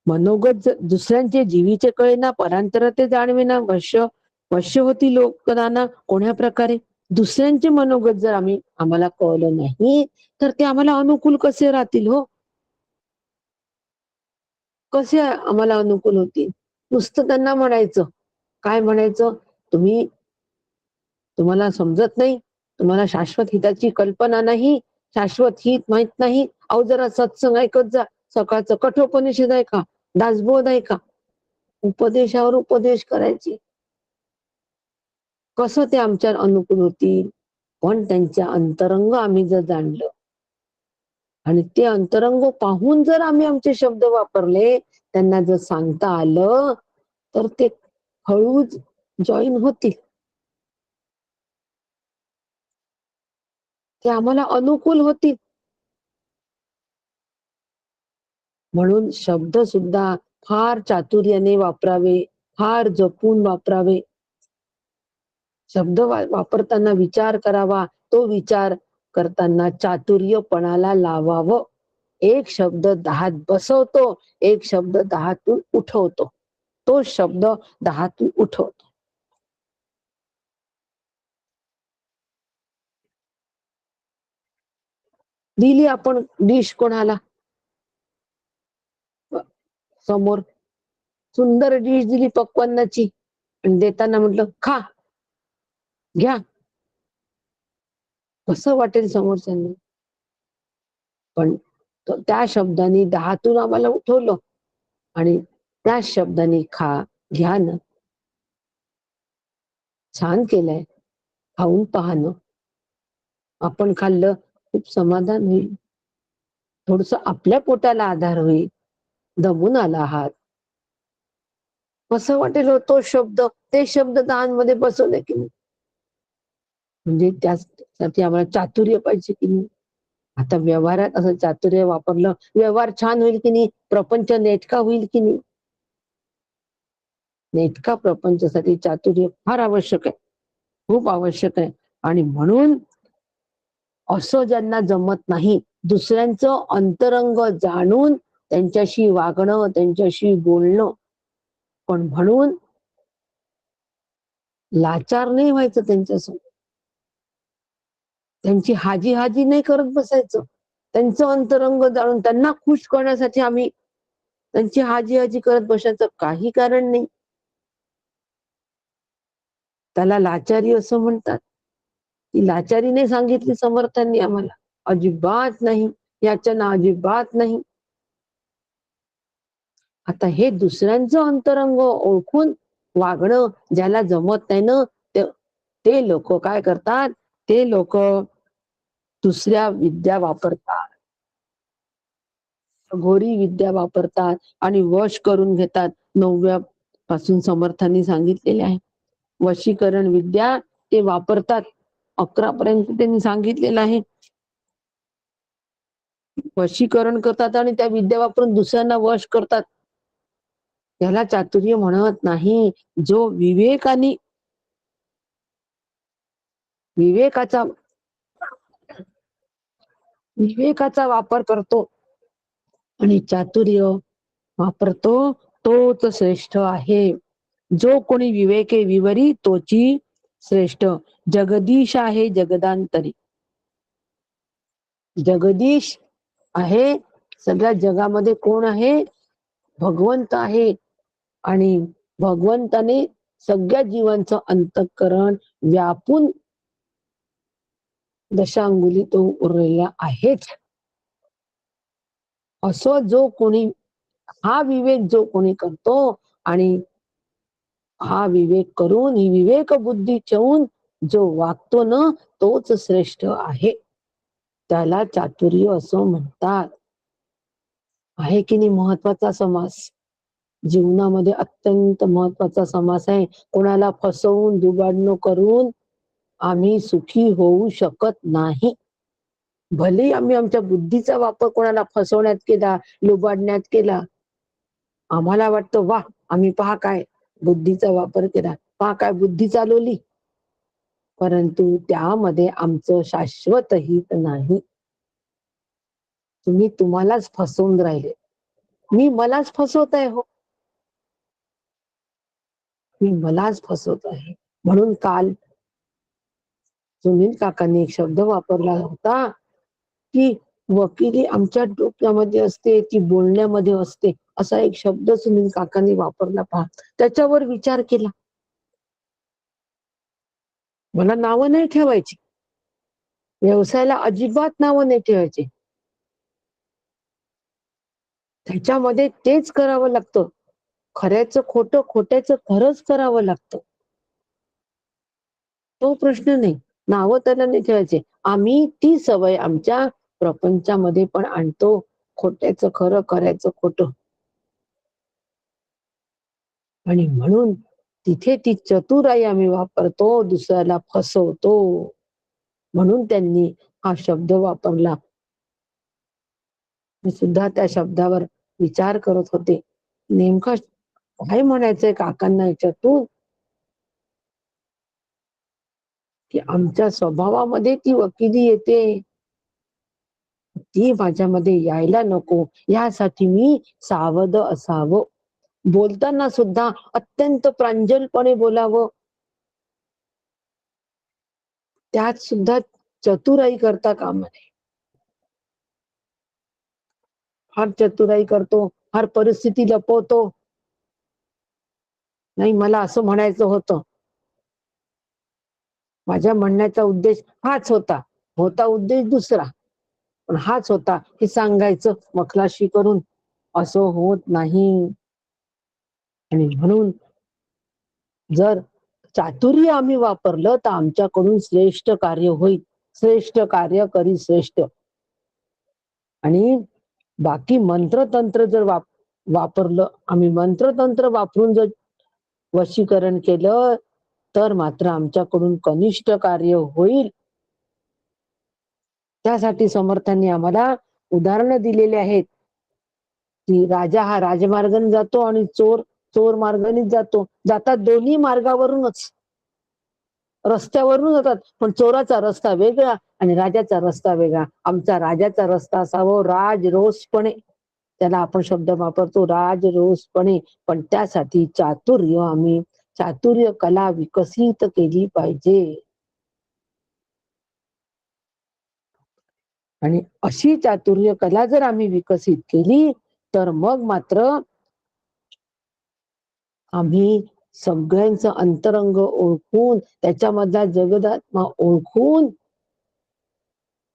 मनोगत दुसऱ्यांचे जीवीचे कळेना, परांतर ते जाणवेना, वश्य होती लोकदाना कोण्या प्रकारे. दुसऱ्यांचे मनोगत जर आम्हाला कळलं नाही तर ते आम्हाला अनुकूल कसे राहतील हो? कसे आम्हाला अनुकूल होतील? नुसतं त्यांना म्हणायचं, काय म्हणायचं, तुम्हाला समजत नाही, तुम्हाला शाश्वत हिताची कल्पना नाही, शाश्वत हित माहित नाही, अहो जरा सत्संग ऐकत जा, सकाळचं कठोपनिषद ऐका, दासबोध ऐका. उपदेशावर उपदेश करायचे. कसं ते आमच्यावर अनुकूल होतील? पण त्यांच्या अंतरंग आम्ही जर जाणलं आणि ते अंतरंग पाहून जर आम्ही आमचे शब्द वापरले, त्यांना जर सांगता आलं तर ते हळूच जॉईन होतील. ते आम्हाला अनुकूल होतील. म्हणून शब्द सुद्धा फार चातुर्याने वापरावे, फार जपून वापरावे. शब्द वापरताना विचार करावा, तो विचार करताना चातुर्यपणाला लावावं. एक शब्द 10त बसवतो, एक शब्द 10तून उठवतो. तो शब्द 10तून उठवतो. दिली आपण डिश कोणाला समोर, सुंदर डिश दिली पक्वान्नाची, आणि देताना म्हटलं खा, घ्या, कसं वाटेल समोरच्यांना. पण त्या शब्दाने 10तून आम्हाला उठवलं, आणि त्या शब्दाने खा, घ्या ना, छान केलंय, खाऊन पहा ना, आपण खाल्लं खूप समाधान होईल, थोडस आपल्या पोटाला आधार होईल, दमून आला आहात, कसं वाटेल हो तो शब्द, ते शब्द दानमध्ये बसवले की नाही. म्हणजे त्यासाठी आम्हाला चातुर्य पाहिजे की नाही. आता व्यवहारात असं चातुर्य वापरलं, व्यवहार छान होईल की नाही, प्रपंच नेटका होईल की नाही. नेटका प्रपंचासाठी चातुर्य फार आवश्यक आहे, खूप आवश्यक आहे. आणि म्हणून असं ज्यांना जमत नाही, दुसऱ्यांचं अंतरंग जाणून त्यांच्याशी वागणं, त्यांच्याशी बोलणं, पण म्हणून लाचार नाही व्हायचं त्यांच्यासमोर, त्यांची हाजी हाजी नाही करत बसायचं. त्यांचं अंतरंग जाणून त्यांना खुश करण्यासाठी आम्ही त्यांची हाजी हाजी करत बसायचं काही कारण नाही. त्याला लाचारी असं म्हणतात. ती लाचारी नाही सांगितली समर्थांनी आम्हाला, अजिबात नाही, याचना अजिबात नाही. आता हे दुसऱ्यांचं अंतरंग ओळखून वागणं ज्याला जमत नाही ना, ते लोक काय करतात, ते लोक दुसऱ्या विद्या वापरतात, घोरी विद्या वापरतात आणि वश करून घेतात. 9व्या पासून समर्थांनी सांगितलेले आहे, वशीकरण विद्या ते वापरतात. 11 पर्यंत त्यांनी सांगितलेलं आहे, वशीकरण करतात आणि त्या विद्या वापरून दुसऱ्यांना वश करतात. त्याला चातुर्य म्हणत नाही. जो विवेकाचा विवेकाचा वापर करतो आणि चातुर्य वापरतो, तोच श्रेष्ठ आहे. जो कोणी विवेके विवरी तोची श्रेष्ठ. जगदीश आहे जगदांतरी, जगदीश आहे, सगळ्या जगामध्ये कोण आहे, भगवंत आहे. आणि भगवंताने सगळ्या जीवांचं अंतःकरण व्यापून दशांगुली तो उरलेला आहेच. असं जो कोणी, हा विवेक जो कोणी करतो, आणि हा विवेक करून ही विवेक बुद्धी ठेवून जो वागतो ना, तोच श्रेष्ठ आहे. त्याला चातुर्य असं म्हणतात. आहे की नाही महत्वाचा समास, जीवनामध्ये अत्यंत महत्वाचा समास आहे. कोणाला फसवून दुबाडणं करून आम्ही सुखी होऊ शकत नाही. भले आम्ही आमच्या बुद्धीचा वापर कोणाला फसवण्यात केला, लुबाडण्यात केला, आम्हाला वाटतं वा, आम्ही पहा काय बुद्धीचा वापर केला, पहा काय बुद्धी चालवली, परंतु त्यामध्ये आमचं शाश्वत हित नाही. तुम्ही तुम्हालाच फसवून राहिले, मी मलाच फसवत आहे हो, मी मलाच फसवत आहे. म्हणून काल सुनील काकांनी एक शब्द वापरला होता की वकिली आमच्या डोक्यामध्ये असते, ती बोलण्यामध्ये असते, असा एक शब्द सुनील काकांनी वापरला. पहा, त्याच्यावर विचार केला. मला नावं नाही ठेवायची, व्यवसायाला अजिबात नावं नाही ठेवायचे, त्याच्यामध्ये तेच करावं लागतं, खऱ्याचं खोटं, खोट्याचं खरंच करावं लागतं. तो प्रश्न नाही, नावं त्याला नाही ठेवायचे. आम्ही ती सवय आमच्या प्रपंचामध्ये पण आणतो, खोट्याचं खरं, खऱ्याचं खोटं. आणि म्हणून तिथे ती चतुराई आम्ही वापरतो, दुसऱ्याला फसवतो. म्हणून त्यांनी हा शब्द वापरला. मी सुद्धा त्या शब्दावर विचार करत होते, नेमका काय म्हणायचंय काकांना याच्यातून, की आमच्या स्वभावामध्ये ती वकिली येते, ती माझ्यामध्ये यायला नको, यासाठी मी सावध असावं. बोलताना सुद्धा अत्यंत प्रांजलपणे बोलावं, त्यात सुद्धा चतुराई करता कामा नये. फार चतुराई करतो, फार परिस्थिती लपवतो. नाही, मला असं म्हणायचं होतं. माझ्या म्हणण्याचा उद्देश हाच होता. होता उद्देश दुसरा, पण हाच होता की सांगायचं मखलाशी करून असं होत नाही. आणि म्हणून जर चातुर्य आम्ही वापरलं तर आमच्याकडून श्रेष्ठ कार्य होईल. श्रेष्ठ कार्य करी श्रेष्ठ. आणि बाकी मंत्रतंत्र जर वापरलं, आम्ही मंत्रतंत्र वापरून जर वशीकरण केलं तर मात्र आमच्याकडून कनिष्ठ कार्य होईल. त्यासाठी समर्थांनी आम्हाला उदाहरणं दिलेली आहेत की राजा हा राजमार्गाने जातो आणि चोर चोर मार्गानेच जातो. जातात दोन्ही मार्गावरूनच, रस्त्यावरून जातात, पण चोराचा रस्ता वेगळा आणि राजाचा रस्ता वेगळा. आमचा राजाचा रस्ता असावा राजरोसपणे, त्याला आपण शब्द वापरतो राजरोसपणे. पण त्यासाठी चातुर्य कला विकसित केली पाहिजे. आणि अशी चातुर्य कला जर आम्ही विकसित केली तर मग मात्र आम्ही सगळ्यांचं अंतरंग ओळखून, त्याच्यामधला जगदात्मा ओळखून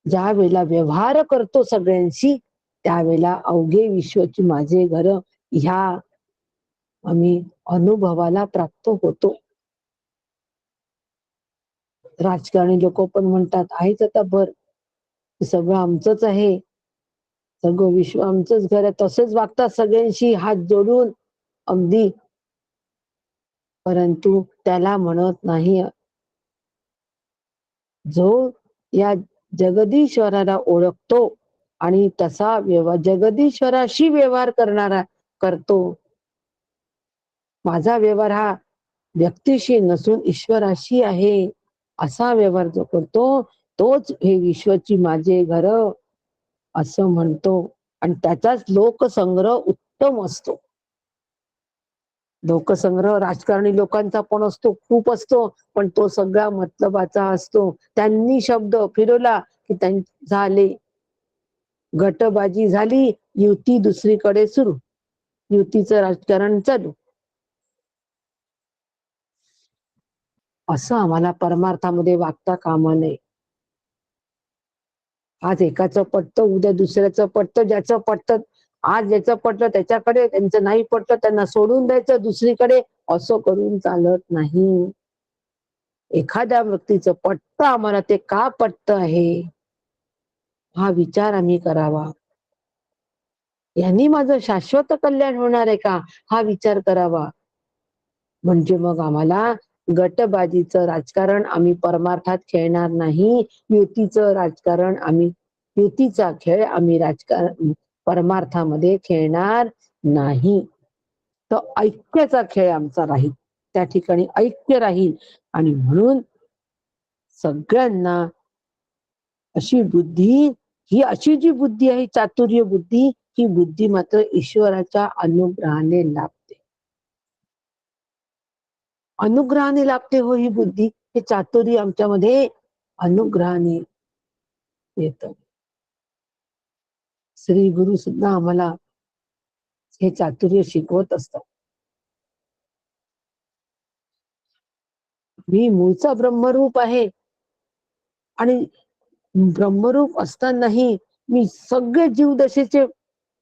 ज्या वेळेला व्यवहार करतो सगळ्यांशी, त्यावेळेला अवघे विश्वची माझे घर ह्या आम्ही अनुभवाला प्राप्त होतो. राजकारणी लोक पण म्हणतात, आहेच आता भर, सगळं आमचंच आहे, सगळं विश्व आमचंच घर आहे. तसेच वागतात सगळ्यांशी हात जोडून अगदी. परंतु त्याला म्हणत नाही, जो या जगदीश्वराला ओळखतो आणि तसा जगदीश्वराशी व्यवहार करतो. माझा व्यवहार हा व्यक्तीशी नसून ईश्वराशी आहे, असा व्यवहार जो करतो तोच हे विश्वची माझे घर असं म्हणतो. आणि त्याचाच लोकसंग्रह उत्तम असतो. लोकसंग्रह राजकारणी लोकांचा पण असतो, खूप असतो, पण तो सगळा मतलबाचा असतो. त्यांनी शब्द फिरवला की झाले, गटबाजी झाली, युती दुसरीकडे सुरू, युतीचं राजकारण चालू. असं आम्हाला परमार्थामध्ये वागता कामा नये. आज एकाचं पटतं, उद्या दुसऱ्याचं पटतं, ज्याचं पटतं आज ज्याचं पटलं त्याच्याकडे, त्यांचं नाही पटलं त्यांना सोडून द्यायचं दुसरीकडे. असं करून चालत नाही. एखाद्या व्यक्तीचं पटतं आम्हाला, ते का पटतं आहे हा विचार आम्ही करावा. यांनी माझं शाश्वत कल्याण होणार आहे का हा विचार करावा. म्हणजे मग आम्हाला गटबाजीचं राजकारण आम्ही परमार्थात खेळणार नाही. युतीचा खेळ आम्ही राजकारण परमार्थामध्ये खेळणार नाही. तर ऐक्याचा खेळ आमचा राहील, त्या ठिकाणी ऐक्य राहील. आणि म्हणून सगळ्यांना अशी बुद्धी, ही अशी जी बुद्धी आहे चातुर्य बुद्धी, ही बुद्धी मात्र ईश्वराच्या अनुग्रहाने लाभते. अनुग्रहाने लाभते हो ही बुद्धी. हे चातुर्य आमच्यामध्ये अनुग्रहाने येतं. श्री गुरु सुद्धा आम्हाला हे चातुर्य शिकवत असतात. मी मूळचा ब्रह्मरूप आहे आणि ब्रह्मरूप असतानाही मी सगळे जीवदशेचे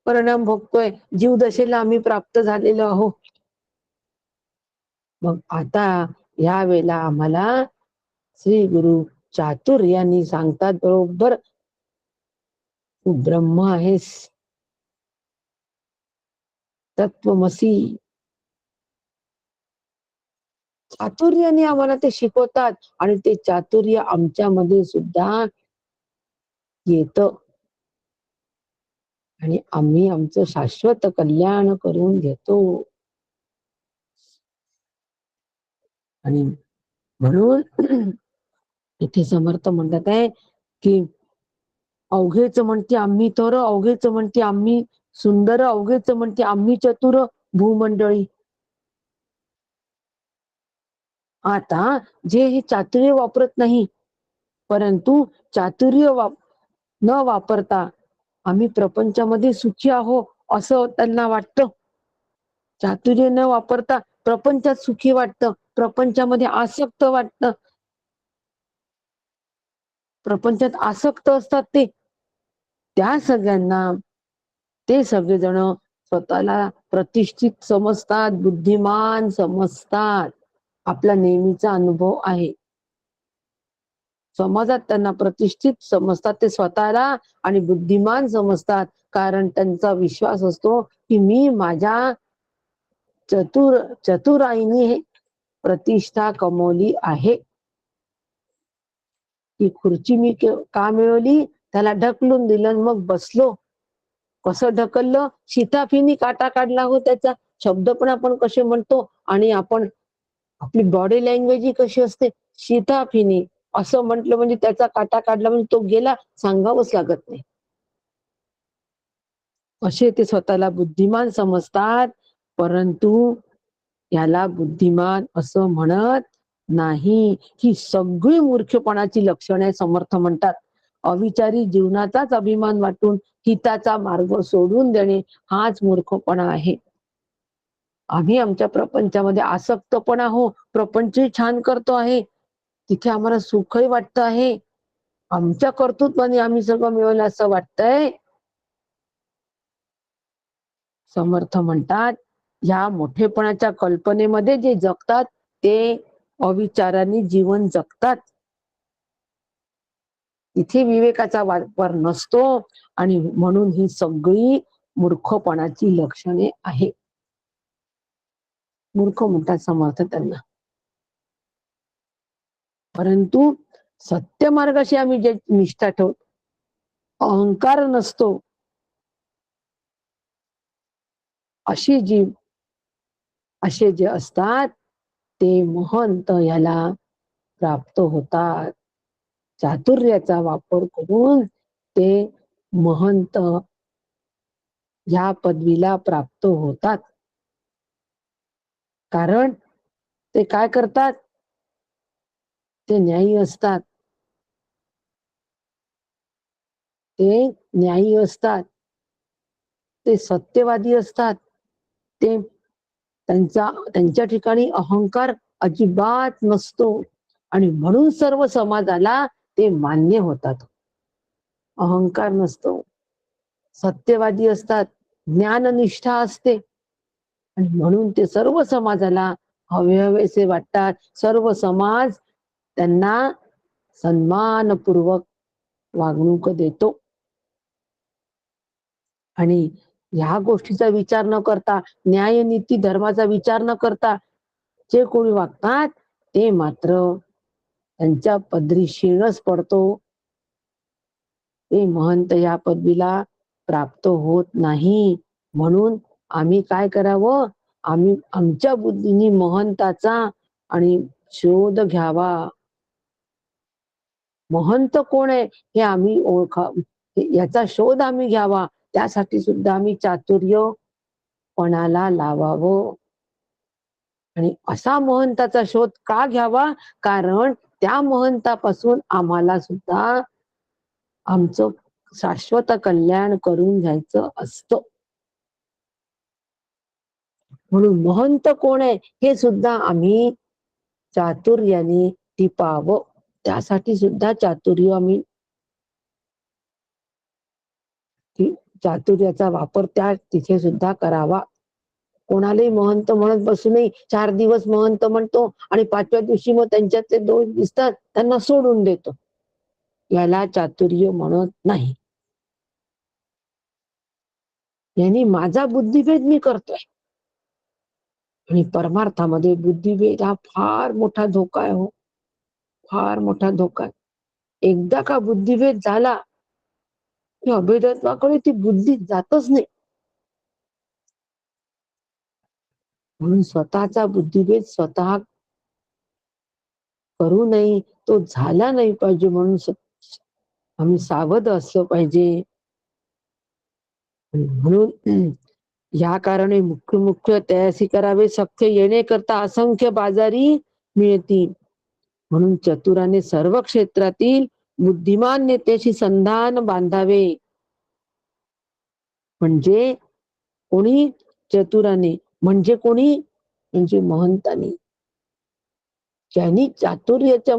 परिणाम भोगतोय. जीवदशेला आम्ही प्राप्त झालेलो आहोत. मग आता या वेळेला आम्हाला श्री गुरु चातुर्यानी सांगतात, बरोबर तू ब्रह्म आहेस, तत्वमसी. चातुर्याने आम्हाला ते शिकवतात आणि ते चातुर्य आमच्यामध्ये सुद्धा येतं आणि आम्ही आमचं शाश्वत कल्याण करून घेतो. आणि म्हणून इथे समर्थ म्हणतात आहे की अवघेच म्हणते आम्ही तर, अवघेच म्हणते आम्ही सुंदर, अवघेच म्हणते आम्ही चतुर भूमंडळी. आता जे हे चातुर्य वापरत नाही, परंतु चातुर्य न वापरता आम्ही प्रपंचामध्ये सुखी आहो असं त्यांना वाटतं. चातुर्य न वापरता प्रपंचात सुखी वाटतं, प्रपंचामध्ये आसक्त वाटतं, प्रपंचात आसक्त असतात ते. त्या सगळ्यांना ते सगळेजण स्वतःला प्रतिष्ठित समजतात, बुद्धिमान समजतात. आपला नेहमीचा अनुभव आहे. समाजात त्यांना प्रतिष्ठित समजतात ते स्वतःला आणि बुद्धिमान समजतात, कारण त्यांचा विश्वास असतो की मी माझ्या चतुराईने प्रतिष्ठा कमवली आहे. ही खुर्ची मी का मिळवली, त्याला ढकलून दिलं मग बसलो. कसं ढकललं, शिताफीनी काटा काढला हो त्याचा. शब्द पण आपण कसे म्हणतो आणि आपण आपली बॉडी लँग्वेज ही कशी असते, शिताफीनी असं म्हटलं म्हणजे त्याचा काटा काढला म्हणजे तो गेला, सांगावंच लागत नाही. असे ते स्वतःला बुद्धिमान समजतात, परंतु याला बुद्धिमान असं म्हणत नाही. ही सगळी मूर्खपणाची लक्षणे समर्थ म्हणतात. अविचारी जीवनाचाच अभिमान वाटून हिताचा मार्ग सोडून देणे हाच मूर्खपणा आहे. आम्ही आमच्या प्रपंचामध्ये आसक्त पण आहो, प्रपंचही छान करतो आहे, तिथे आम्हाला सुखही वाटतं आहे. आमच्या कर्तृत्वाने आम्ही सगळं मिळवलं असं वाटतंय. समर्थ म्हणतात, ह्या मोठेपणाच्या कल्पनेमध्ये जे जगतात ते अविचाराने जीवन जगतात. इथे विवेकाचा वापर नसतो आणि म्हणून ही सगळी मूर्खपणाची लक्षणे आहे. मूर्ख म्हणतात समर्थ त्यांना. परंतु सत्य मार्गाशी आम्ही जे निष्ठा ठेवतो, अहंकार नसतो, असे जे असतात ते महंत याला प्राप्त होतात. चातुर्याचा वापर करून ते महंत या पदवीला प्राप्त होतात. कारण ते काय करतात, ते न्यायी असतात, ते न्यायी असतात, ते सत्यवादी असतात, ते त्यांच्या ठिकाणी अहंकार अजिबात नसतो आणि म्हणून सर्व समाजाला ते मान्य होतात. अहंकार नसतो, सत्यवादी असतात, ज्ञाननिष्ठा असते आणि म्हणून ते सर्व समाजाला हवेहवेसे वाटतात. सर्व समाज त्यांना सन्मानपूर्वक वागणूक देतो. आणि ह्या गोष्टीचा विचार न करता, न्याय नीती धर्माचा विचार न करता जे कोणी वागतात ते मात्र त्यांच्या पदरी शिळच पडतो. ते महंत या पदवीला प्राप्त होत नाही. म्हणून आम्ही काय करावं, आम्ही आमच्या बुद्धीने महंताचा आणि शोध घ्यावा. महंत कोण आहे हे आम्ही याचा शोध आम्ही घ्यावा. त्यासाठी सुद्धा आम्ही चातुर्य पणाला लावावं. आणि असा महंताचा शोध का घ्यावा, कारण त्या महंतापासून आम्हाला सुद्धा आमचं शाश्वत कल्याण करून घ्यायचं असतं. म्हणून महंत कोण आहे हे सुद्धा आम्ही चातुर्याने टिपावं. त्यासाठी सुद्धा चातुर्य आम्ही चातुर्याचा वापर त्या तिथे सुद्धा करावा. कोणालाही महंत म्हणत बसू नये. 4 दिवस महंत म्हणतो आणि 5व्या दिवशी मग त्यांच्यातले दोष दिसतात, त्यांना सोडून देतो. याला चातुर्य म्हणत नाही. यांनी माझा बुद्धिभेद मी करतोय आणि परमार्थामध्ये बुद्धिभेद हा फार मोठा धोका आहे. हो, फार मोठा धोका आहे. एकदा का बुद्धिभेद झाला की अभेदत्वाकडे ती बुद्धी जातच नाही. म्हणून स्वतःचा बुद्धिभेद स्वतः करू नये, तो झाला नाही पाहिजे म्हणून आम्ही सावध असलं पाहिजे. म्हणून या कारणे मुख्य मुख्य तयासी करावे, सख्य येणे करता असंख्य बाजारी मिळतील. म्हणून चतुराने सर्व क्षेत्रातील बुद्धिमान नेत्याशी संधान बांधावे. म्हणजे कोणी चतुराने, म्हणजे कोणी, म्हणजे महंतानी, ज्यांनी चातुर्याच्या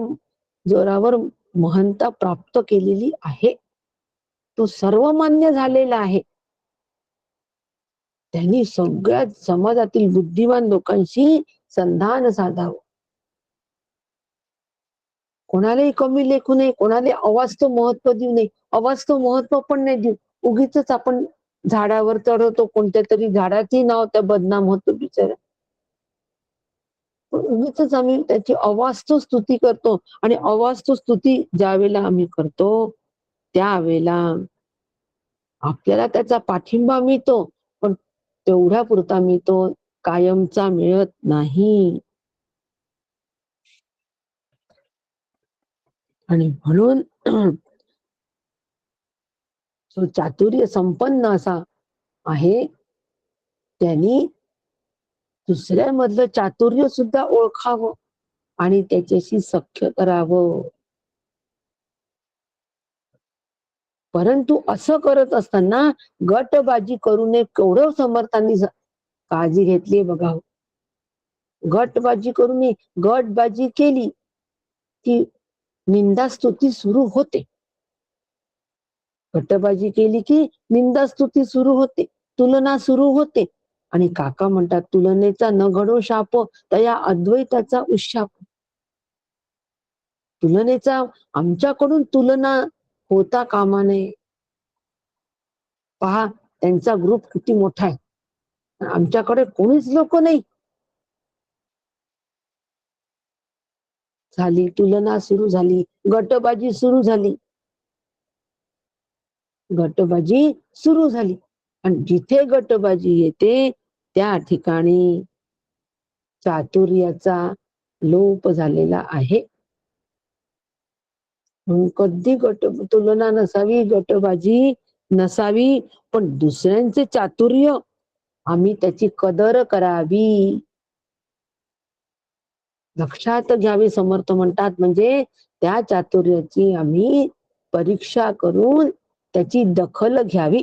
जोरावर महंता प्राप्त केलेली आहे, तो सर्वमान्य झालेला आहे, त्यांनी सगळ्या समाजातील बुद्धिमान लोकांशी संधान साधावं. कोणालाही कमी लेखू नये, कोणाला अवास्तव महत्व देऊ नये. अवास्तव महत्व पण नाही देऊ. उगीच आपण झाडावर चढवतो, कोणत्या तरी झाडाची नाव त्या बदनाम होतो बिचारा. उगीच आम्ही त्याची अवास्तव स्तुती करतो, आणि अवास्तव स्तुती ज्या वेळेला आम्ही करतो, त्यावेळेला आपल्याला त्याचा पाठिंबा मिळतो, पण तेवढ्या पुरता मिळतो, कायमचा मिळत नाही. आणि म्हणून जो चातुर्य संपन्न असा आहे, त्यांनी दुसऱ्यामधलं चातुर्य सुद्धा ओळखावं आणि त्याच्याशी सख्य करावं. परंतु असं करत असताना गटबाजी करू नये, केवढं समर्थांनी काळजी घेतली बघा. गटबाजी करू नये. गटबाजी केली की निंदास्तुती सुरू होते. गटबाजी केली की निंदास्तुती सुरू होते, तुलना सुरू होते. आणि काका म्हणतात, तुलनेचा न घडो शाप, तया अद्वैताचा उशाप. तुलनेचा, आमच्याकडून तुलना होता कामा नये. पहा, त्यांचा ग्रुप किती मोठा आहे, आमच्याकडे कोणीच लोक नाही. झाली तुलना सुरू झाली, गटबाजी सुरू झाली. गटबाजी सुरू झाली, आणि जिथे गटबाजी येते त्या ठिकाणी चातुर्याचा लोप झालेला आहे. कधी तुलना नसावी, गटबाजी नसावी, पण दुसऱ्यांचे चातुर्य आम्ही त्याची कदर करावी, लक्षात घ्यावी. समर्थ म्हणतात, म्हणजे त्या चातुर्याची आम्ही परीक्षा करून त्याची दखल घ्यावी.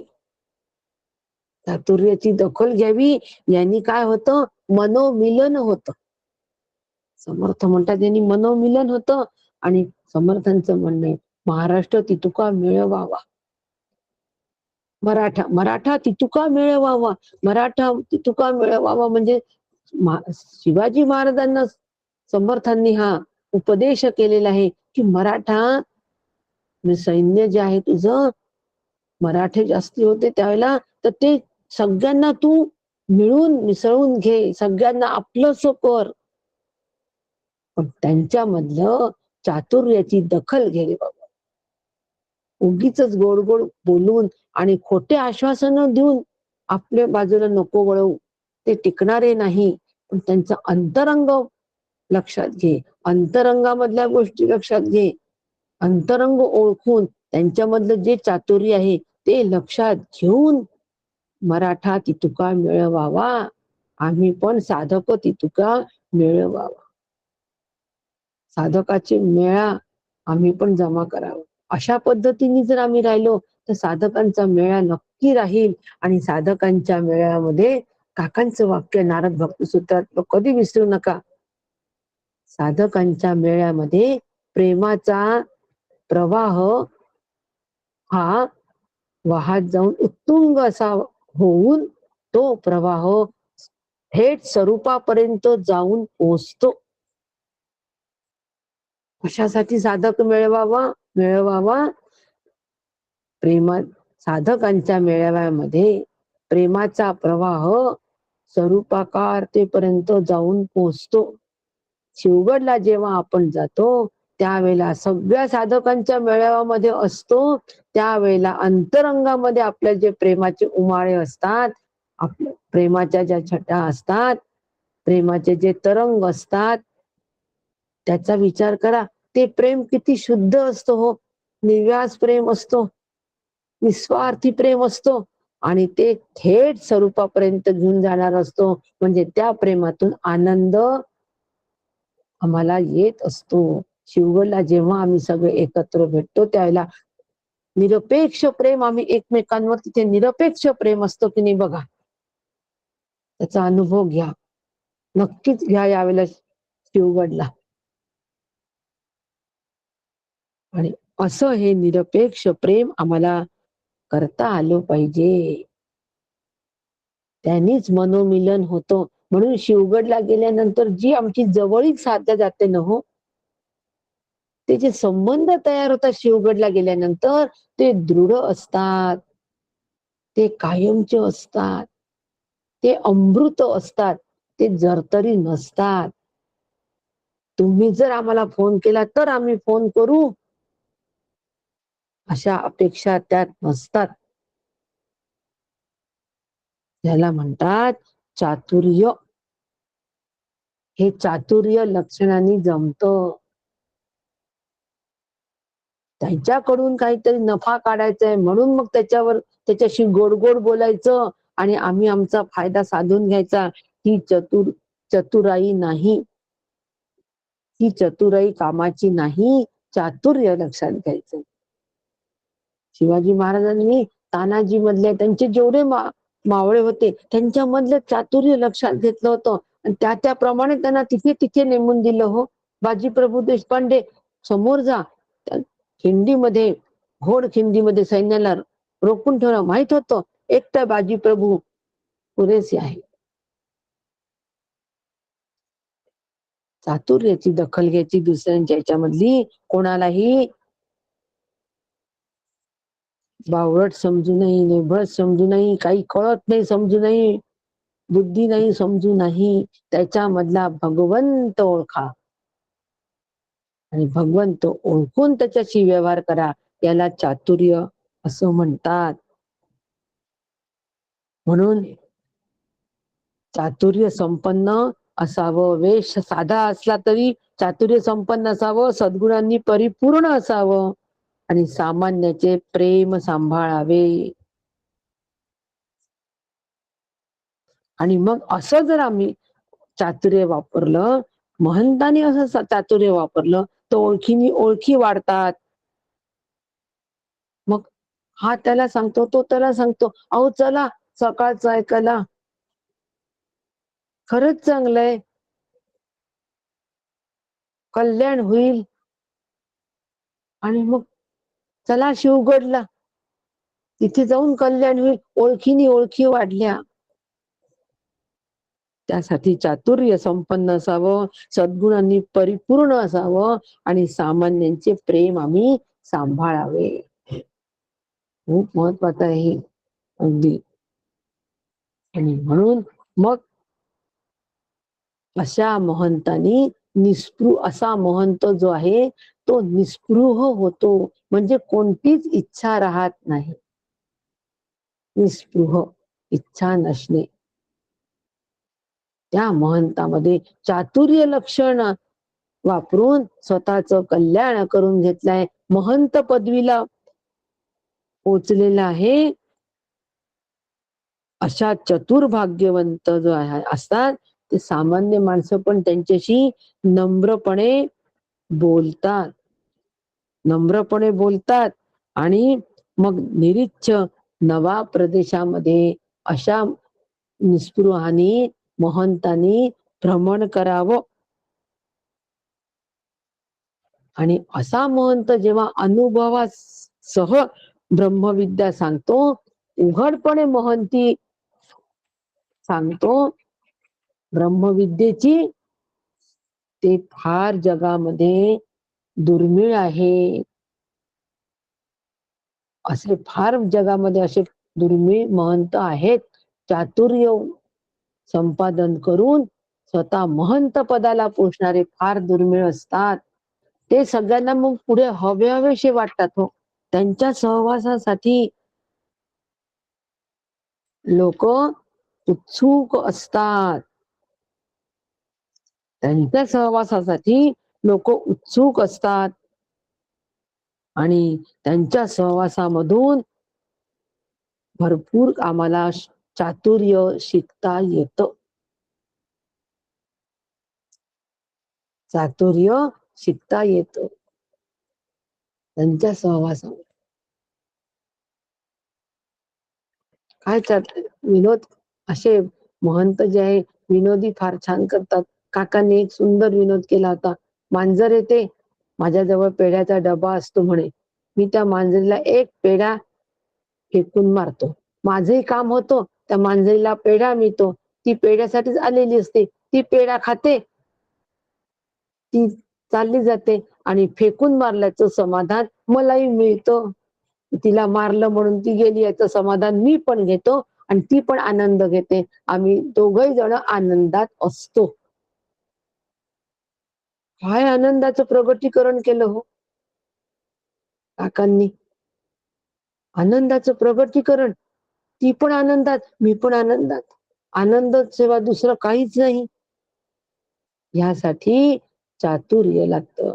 चातुर्याची दखल घ्यावी, यांनी काय होतं, मनोमिलन होतं. समर्थ म्हणतात यांनी मनोमिलन होतं. आणि समर्थांचं म्हणणं आहे, महाराष्ट्र तितुका मिळवावा, मराठा तितुका मिळवावा. मराठा तितुका मिळवावा म्हणजे शिवाजी महाराजांना समर्थांनी हा उपदेश केलेला आहे की मराठा सैन्य जे आहे तुझं, मराठे जास्ती होते त्यावेळेला, तर ते सगळ्यांना तू मिळून मिसळून घे, सगळ्यांना आपलंस कर, पण त्यांच्यामधलं चातुर्याची दखल घे रे बाबा. उगीच गोड गोड बोलून आणि खोटे आश्वासन देऊन आपल्या बाजूला नको वळवू, ते टिकणारे नाही. पण त्यांचं अंतरंग लक्षात घे, अंतरंगामधल्या गोष्टी लक्षात घे, अंतरंग ओळखून त्यांच्यामधलं जे चातुर्य आहे ते लक्षात घेऊन मराठा तितुका मिळवावा, आम्ही पण साधक तितुका मिळवावा, साधकाचे मेळा आम्ही पण जमा करावा. अशा पद्धतीने जर आम्ही राहिलो तर साधकांचा मेळा नक्की राहील. आणि साधकांच्या मेळ्यामध्ये काकांचं वाक्य नारद भक्ती सूत्रात कधी विसरू नका, साधकांच्या मेळ्यामध्ये प्रेमाचा प्रवाह हा वाहत जाऊन उत्तुंग असा होऊन तो प्रवाह थेट स्वरूपापर्यंत जाऊन पोहोचतो. कशासाठी साधक मिळवावा? साधकांच्या मेळाव्यामध्ये प्रेमाचा प्रवाह स्वरूपाकारतेपर्यंत जाऊन पोहोचतो. शिवगडला जेव्हा आपण जातो त्यावेळेला सगळ्या साधकांच्या मेळाव्यामध्ये असतो, त्यावेळेला अंतरंगामध्ये आपल्या जे प्रेमाचे उमाळे असतात, आपल्या प्रेमाच्या ज्या छटा असतात, प्रेमाचे जे तरंग असतात, त्याचा विचार करा. ते प्रेम किती शुद्ध असतो हो, निर्व्याज प्रेम असतो, निस्वार्थी प्रेम असतो, आणि ते थेट स्वरूपापर्यंत घेऊन जाणार असतो. म्हणजे त्या प्रेमातून आनंद आम्हाला येत असतो. शिवगडला जेव्हा आम्ही सगळे एकत्र भेटतो त्यावेळेला निरपेक्ष प्रेम आम्ही एकमेकांवर, तिथे निरपेक्ष प्रेम असतो की नाही बघा, त्याचा अनुभव घ्या, नक्कीच घ्या यावेळेला शिवगडला. आणि असं हे निरपेक्ष प्रेम आम्हाला करता आलं पाहिजे. त्यांनीच मनोमिलन होतं. म्हणून शिवगडला गेल्यानंतर जी आमची जवळीक साधल्या जाते ना हो, ते जे संबंध तयार होतात शिवगडला गेल्यानंतर, ते दृढ असतात, ते कायमचे असतात, ते अमृत असतात, ते जरतरी नसतात. तुम्ही जर आम्हाला फोन केला तर आम्ही फोन करू, अशा अपेक्षा त्यात नसतात. त्याला म्हणतात चातुर्य. हे चातुर्य लक्षणाने जमतं. त्यांच्याकडून काहीतरी नफा काढायचा आहे म्हणून मग त्याच्याशी गोड गोड बोलायचं आणि आम्ही आमचा फायदा साधून घ्यायचा. ही चतुराई नाही. ही चतुराई कामाची नाही. चातुर्य लक्षात घ्यायचं. शिवाजी महाराजांनी तानाजी मधले त्यांचे जेवढे मावळे होते त्यांच्या मधलं चातुर्य लक्षात घेतलं होतं आणि त्याप्रमाणे त्यांना तिथे तिथे नेमून दिलं हो. बाजीप्रभू देशपांडे समोर जा, खिंडीमध्ये, घोड खिंडीमध्ये सैन्याला रोखून ठेवणं माहित होतं. एकटा बाजीप्रभू पुरेसे आहे. चातुर्याची दखल घ्यायची दुसऱ्यांच्या याच्यामधली. कोणालाही बावळट समजू नये, निर्भळ समजू नये, काही कळत नाही समजू नये, बुद्धी नाही समजू नाही. त्याच्यामधला भगवंत ओळखा आणि भगवंत ओळखून त्याच्याशी व्यवहार करा. याला चातुर्य असं म्हणतात. म्हणून चातुर्य संपन्न असावं. वेश साधा असला तरी चातुर्य संपन्न असावं. सद्गुणांनी परिपूर्ण असावं आणि सामान्याचे प्रेम सांभाळावे. आणि मग असं जर आम्ही चातुर्य वापरलं, महंतांनी असं चातुर्य वापरलं, तर ओळखी वाढतात. मग हा त्याला सांगतो, तो त्याला सांगतो, अहो चला सकाळचं ऐकायला, खरंच चांगलंय, कल्याण होईल. आणि मग चला शिवगडला, तिथे जाऊन कल्याण होईल. ओळखी वाढल्या. त्यासाठी चातुर्य संपन्न असावं, सद्गुणांनी परिपूर्ण असावं आणि सामान्यांचे प्रेम आम्ही सांभाळावे. खूप महत्वाचं आहे अगदी. आणि म्हणून मग अशा महंतांनी असा महंत जो आहे तो निस्पृह होतो. म्हणजे कोणतीच इच्छा राहत नाही. निस्पृह, इच्छा नसणे. त्या महंतामध्ये चातुर्य लक्षण वापरून स्वतःच कल्याण करून घेतलंय. महंत पदवीला पोचलेला आहे. अशा चतुर्भाग्यवंत जो असतात ते सामान्य माणसं पण त्यांच्याशी नम्रपणे बोलतात. नम्रपणे बोलतात आणि मग निरीच्छ नवा प्रदेशामध्ये अशा निस्पृहानी महंतांनी भ्रमण करावं. आणि असा महंत जेव्हा अनुभवासह ब्रह्मविद्या सांगतो, उघडपणे महंती सांगतो ब्रह्मविद्येची, ते फार जगामध्ये दुर्मिळ आहे. असे फार जगामध्ये असे दुर्मिळ महंत आहेत. चातुर्य संपादन करून स्वतः महंत पदाला पोचणारे फार दुर्मिळ असतात. ते सगळ्यांना मग पुढे हवेशे वाटतात हो. त्यांच्या सहवासासाठी लोक उत्सुक असतात. त्यांच्या सहवासासाठी लोक उत्सुक असतात आणि त्यांच्या सहवासामधून भरपूर आम्हाला चातुर्य शिकता येतं. चातुर्य शिकता येतं त्यांच्या सहवासामध्ये. काय विनोद असे महंत जे आहे विनोदी फार छान करतात. काकांनी एक सुंदर विनोद केला होता. मांजर येते, माझ्याजवळ पेढ्याचा डबा असतो म्हणे, मी त्या मांजरीला एक पेढा फेकून मारतो, माझंही काम होतं, त्या मांजरीला पेढा मिळतो, ती पेढ्यासाठीच आलेली असते, ती पेढा खाते, ती चालली जाते आणि फेकून मारल्याचं समाधान मलाही मिळतं. तिला मारलं म्हणून ती गेली याचं समाधान मी पण घेतो आणि ती पण आनंद घेते, आम्ही दोघही जण आनंदात असतो. काय आनंदाचं प्रगटीकरण केलं हो काकांनी. आनंदाचं प्रगटीकरण, ती पण आनंदात, मी पण आनंदात, आनंद सेवा दुसरं काहीच नाही. यासाठी चातुर्य लागतं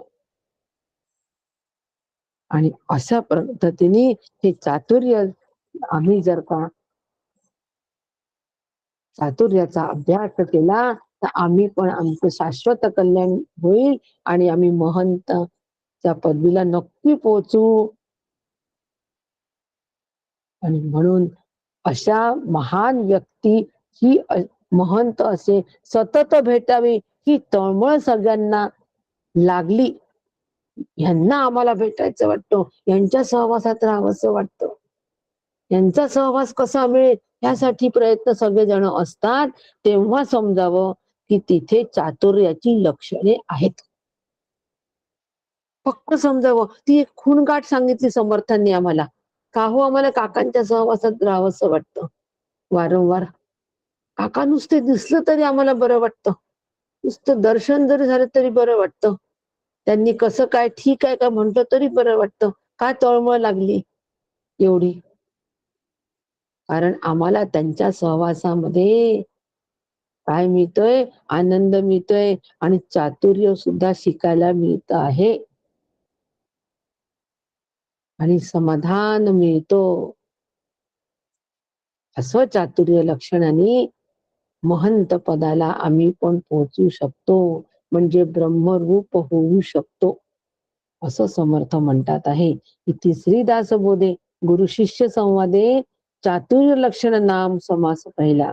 आणि अशा पद्धतीने हे चातुर्य आम्ही जर का चातुर्याचा अभ्यास केला तर आम्ही पण आमचं शाश्वत कल्याण होईल आणि आम्ही महंतच्या पदवीला नक्की पोहोचू. आणि म्हणून अशा महान व्यक्ती ही महंत असे सतत भेटावी ही तळमळ सगळ्यांना लागली. यांना आम्हाला भेटायचं वाटतं, यांच्या सहवासात राहावंसं वाटतं, यांचा सहवास कसा मिळेल यासाठी प्रयत्न सगळेजण असतात. तेव्हा समजावं की तिथे चातुर्याची लक्षणे आहेत. फक्त समजावं. ती एक खूणगाठ सांगितली समर्थांनी आम्हाला. का हो आम्हाला काकांच्या सहवासात राहावंसं वाटतं वारंवार. काका नुसते दिसलं तरी आम्हाला बरं वाटतं, नुसतं दर्शन जरी झालं तरी बरं वाटतं, त्यांनी कसं काय ठीक आहे का म्हणतो तरी बरं वाटतं. का तळमळ लागली एवढी? कारण आम्हाला त्यांच्या सहवासामध्ये काय मिळतोय? आनंद मिळतोय आणि चातुर्य सुद्धा शिकायला मिळत आहे आणि समाधान मिळतो. असं चातुर्य लक्षणाने महंत पदाला आम्ही पण पोहोचू शकतो, म्हणजे ब्रह्मरूप होऊ शकतो असं समर्थ म्हणतात आहे. इथे श्रीदासबोधे गुरु शिष्य संवादे चातुर्य लक्षण नाम समास पहिला.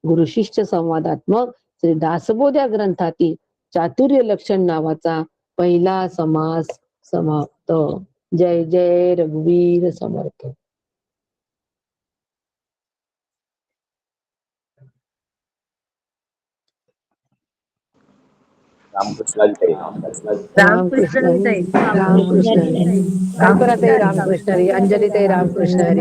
गुरु शिष्य संवादात्मक श्री दासबोध या ग्रंथातील चातुर्य लक्षण नावाचा पहिला समास समाप्त. जय जय रघुवीर समर्थ. रामकृष्ण हरी. रामकृष्ण हरी. रामकृष्ण हरी. कल्पना ताई रामकृष्ण हरी. अंजली ताई रामकृष्ण हरी.